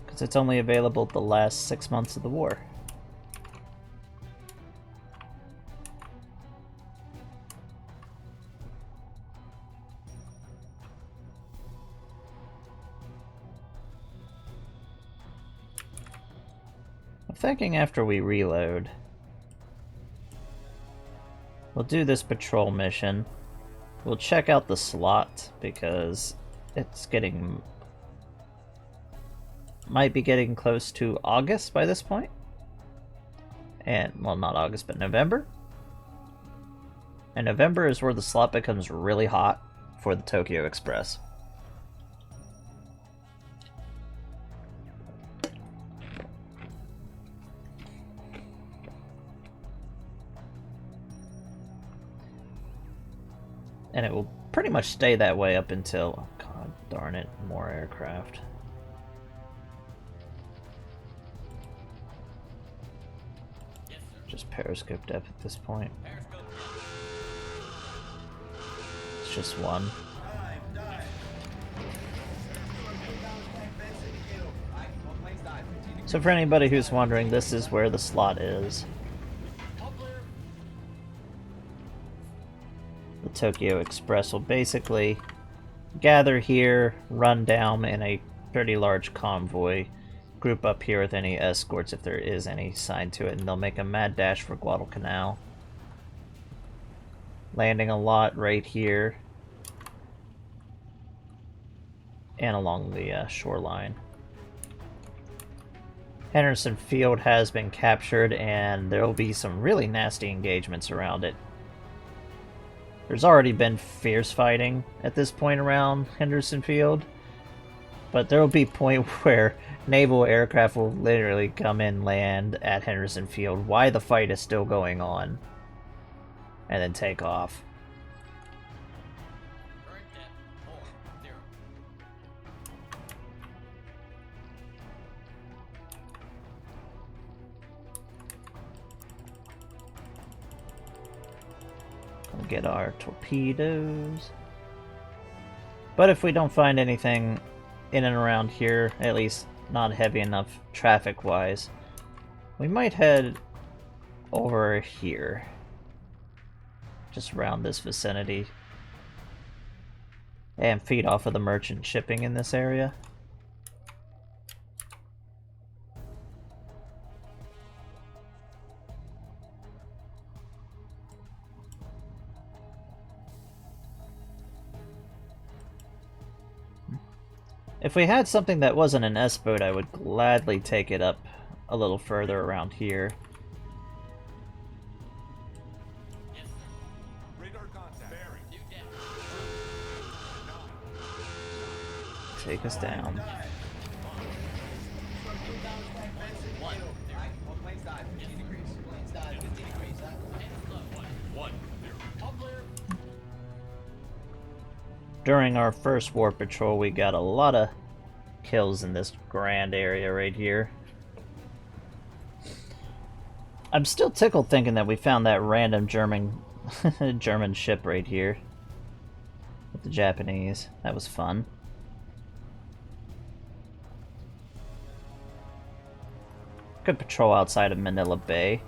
Because it's only available the last 6 months of the war. I'm thinking after we reload, we'll do this patrol mission. We'll check out the slot, because it's might be getting close to August by this point. And, well, not August, but November. And November is where the slot becomes really hot for the Tokyo Express. And it will pretty much stay that way up until, oh god darn it, more aircraft. Just periscope depth at this point. It's just one. So for anybody who's wondering, this is where the slot is. The Tokyo Express will basically gather here, run down in a pretty large convoy, group up here with any escorts if there is any signed to it, and they'll make a mad dash for Guadalcanal. Landing a lot right here and along the shoreline. Henderson Field has been captured, and there will be some really nasty engagements around it. There's already been fierce fighting at this point around Henderson Field, but there will be a point where naval aircraft will literally come in, land at Henderson Field while the fight is still going on, and then take off. Current depth 4, 0. We'll get our torpedoes. But if we don't find anything in and around here, at least not heavy enough traffic-wise, we might head over here. Just around this vicinity. And feed off of the merchant shipping in this area. If we had something that wasn't an S-boat, I would gladly take it up a little further around here. Radar contact. Bearing. Take us down. Planes dive, 15 degrees. Planes dive, 15 degrees. One. During our first war patrol, we got a lot of kills in this grand area right here. I'm still tickled thinking that we found that random German German ship right here with the Japanese. That was fun. Could patrol outside of Manila Bay.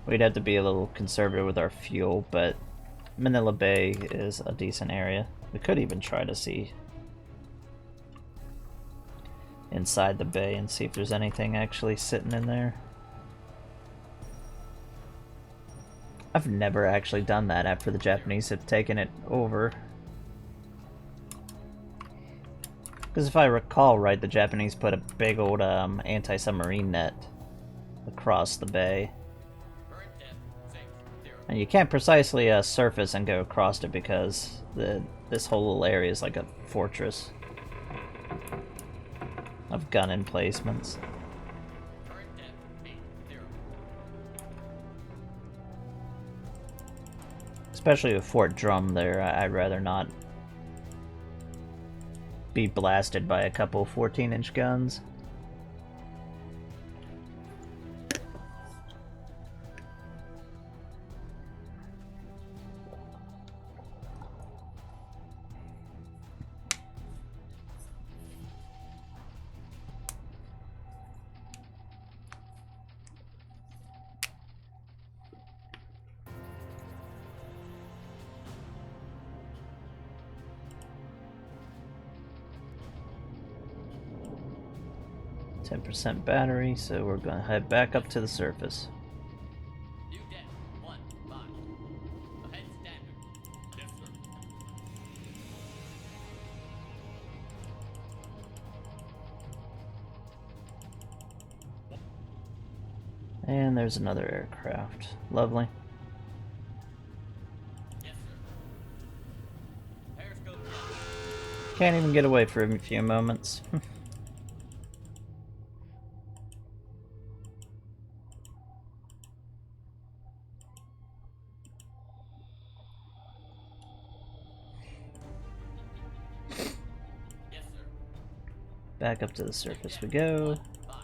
We'd have to be a little conservative with our fuel, but Manila Bay is a decent area. We could even try to see inside the bay and see if there's anything actually sitting in there. I've never actually done that after the Japanese have taken it over. Because if I recall right, the Japanese put a big old anti-submarine net across the bay. And you can't precisely surface and go across it because this whole little area is like a fortress of gun emplacements. Especially with Fort Drum there, I'd rather not be blasted by a couple 14-inch guns. .10% battery, so we're gonna head back up to the surface. New depth, 1-5. Ahead standard. Yes, sir. And there's another aircraft. Lovely. Yes, sir. Periscope down. Can't even get away for a few moments. Yes, sir. Back up to the surface we go. 5.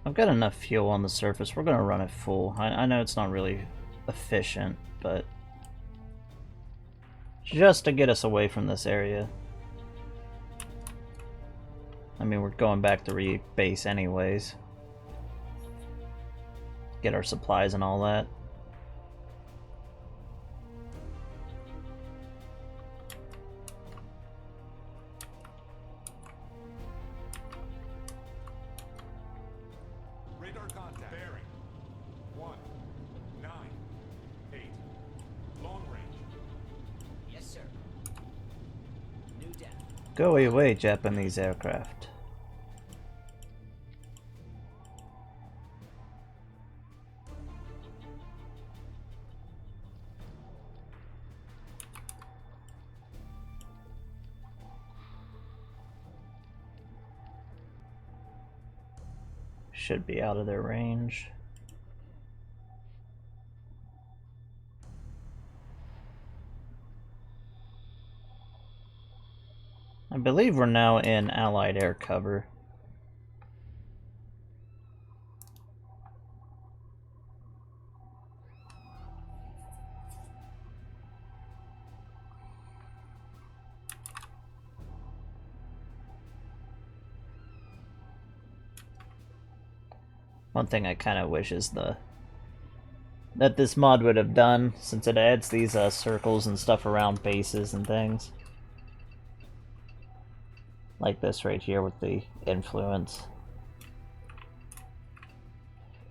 I've got enough fuel on the surface. We're gonna run it full. I know it's not really efficient, but just to get us away from this area. I mean, we're going back to rebase anyways. Get our supplies and all that. Radar contact. Bearing. 198. Long range. Yes, sir. New depth. Go away, Japanese aircraft. Should be out of their range. I believe we're now in Allied air cover. One thing I kind of wish is that this mod would have done, since it adds these circles and stuff around bases and things. Like this right here with the influence.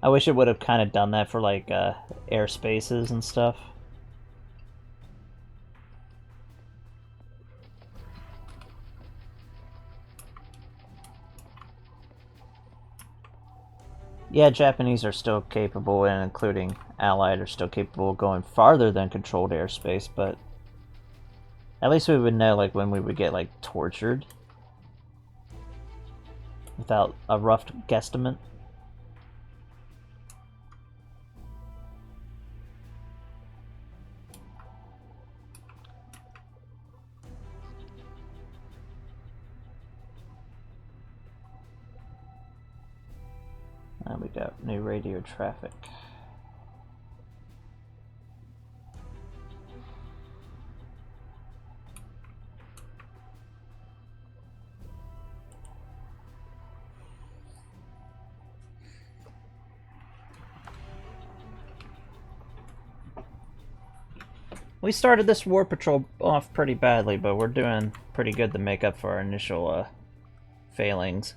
I wish it would have kind of done that for like airspaces and stuff. Yeah, Japanese are still capable, and including Allied are still capable of going farther than controlled airspace, but at least we would know like when we would get like tortured without a rough guesstimate. And we got new radio traffic. We started this war patrol off pretty badly, but we're doing pretty good to make up for our initial failings.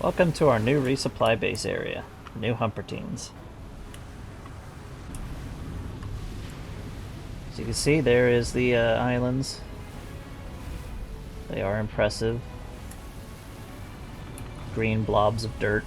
Welcome to our new resupply base area, New Humpertines. As you can see, there is the islands. They are impressive. Green blobs of dirt.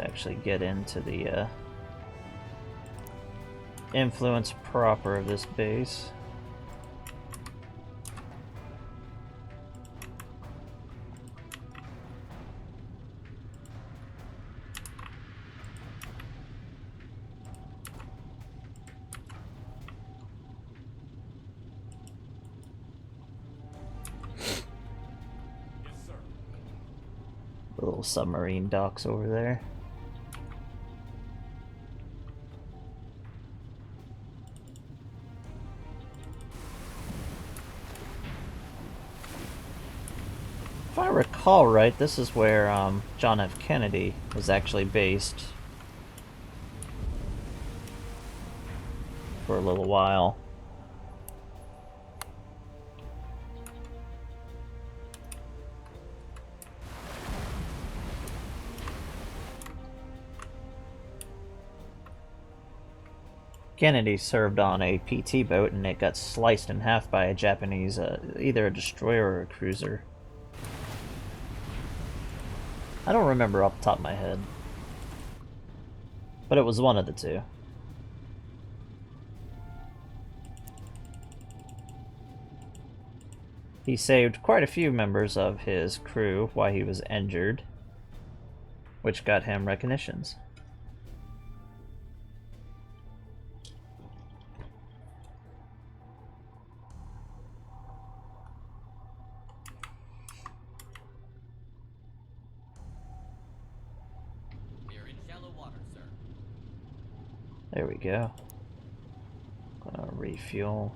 Let's actually get into the influence proper of this base. Yes, sir. The little submarine docks over there. If I recall right, this is where John F. Kennedy was actually based for a little while. Kennedy served on a PT boat and it got sliced in half by a Japanese, either a destroyer or a cruiser. I don't remember off the top of my head, but it was one of the two. He saved quite a few members of his crew while he was injured, which got him recognitions. There we go. Gonna refuel.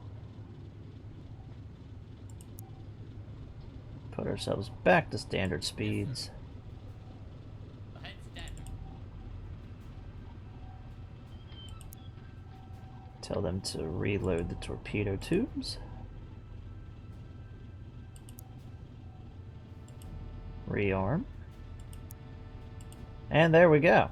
Put ourselves back to standard speeds. Ahead standard. Tell them to reload the torpedo tubes. Rearm. And there we go.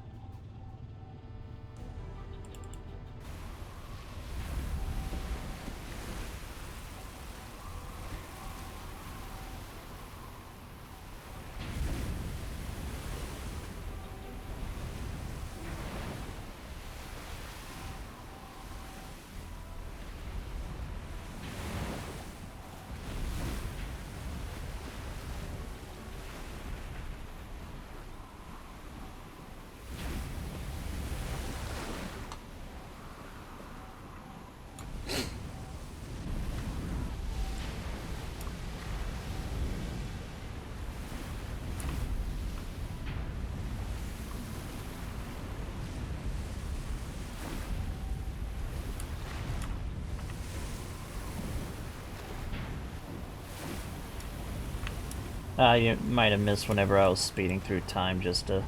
You might have missed whenever I was speeding through time just to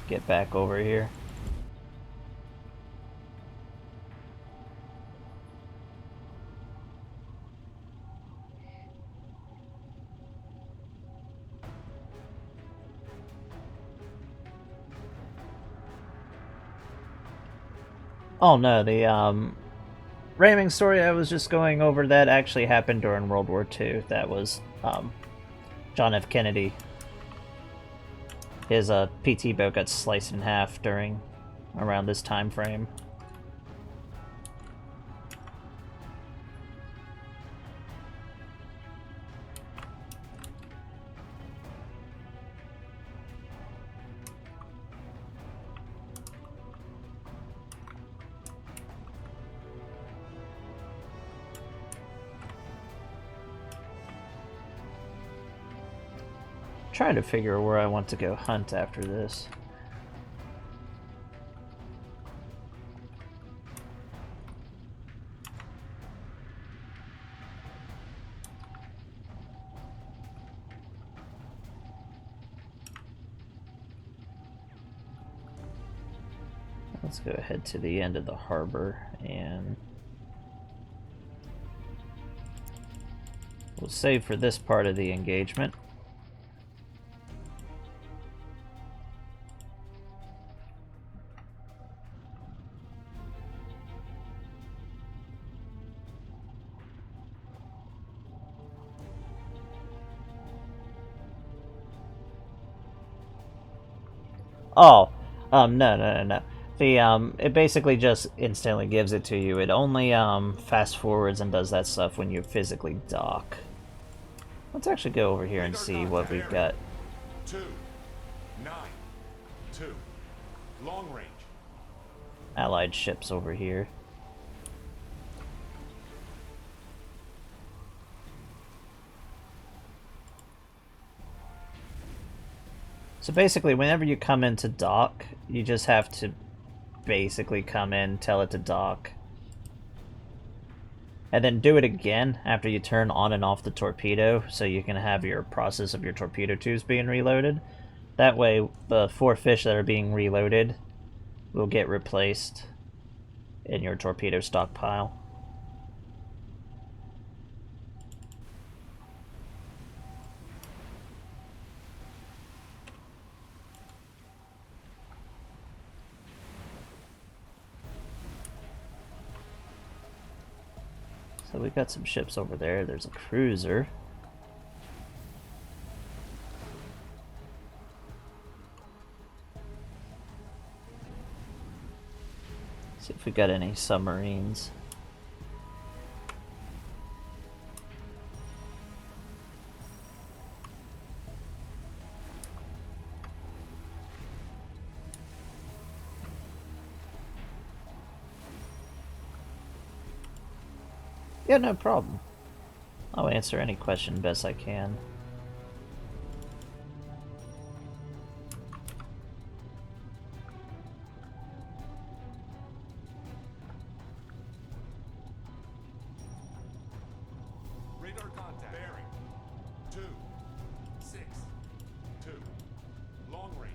get back over here. Oh no, the Rayming story I was just going over, that actually happened during World War II. That was John F. Kennedy. His PT boat got sliced in half during around this time frame. Trying to figure where I want to go hunt after this. Let's go ahead to the end of the harbor and we'll save for this part of the engagement. Oh, no. The, it basically just instantly gives it to you. It only, fast forwards and does that stuff when you physically dock. Let's actually go over here and see what we've got. 292. Long range. Allied ships over here. So basically, whenever you come into dock, you just have to basically come in, tell it to dock, and then do it again after you turn on and off the torpedo, so you can have your process of your torpedo tubes being reloaded. That way, the 4 fish that are being reloaded will get replaced in your torpedo stockpile. So we've got some ships over there. There's a cruiser. See if we got any submarines. Yeah, no problem. I'll answer any question best I can. Radar contact. Bearing. 262. Long range.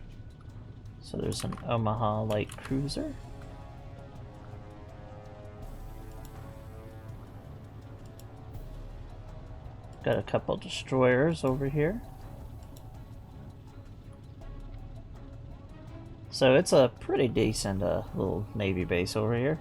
So there's an Omaha light cruiser. Got a couple destroyers over here. So it's a pretty decent little Navy base over here.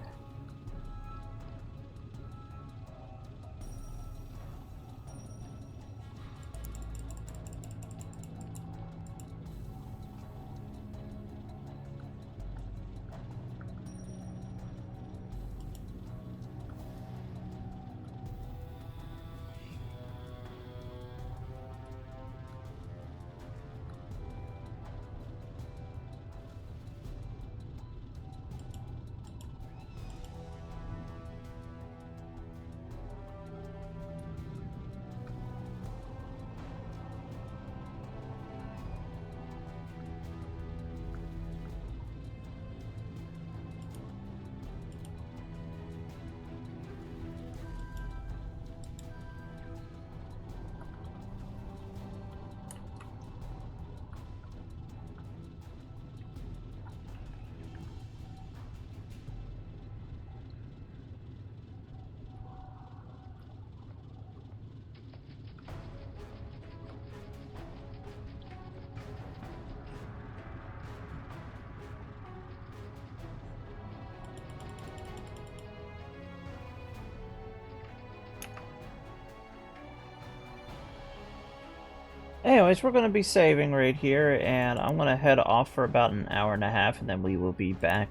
Anyways, we're going to be saving right here, and I'm going to head off for about an hour and a half, and then we will be back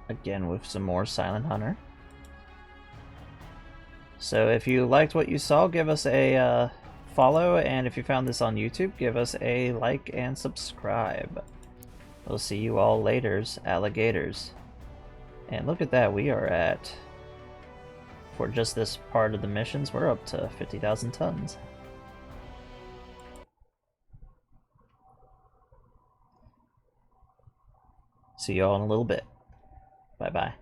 again with some more Silent Hunter. So if you liked what you saw, give us a follow, and if you found this on YouTube, give us a like and subscribe. We'll see you all laters, alligators. And look at that, we are at, for just this part of the missions, we're up to 50,000 tons. See you all in a little bit. Bye-bye.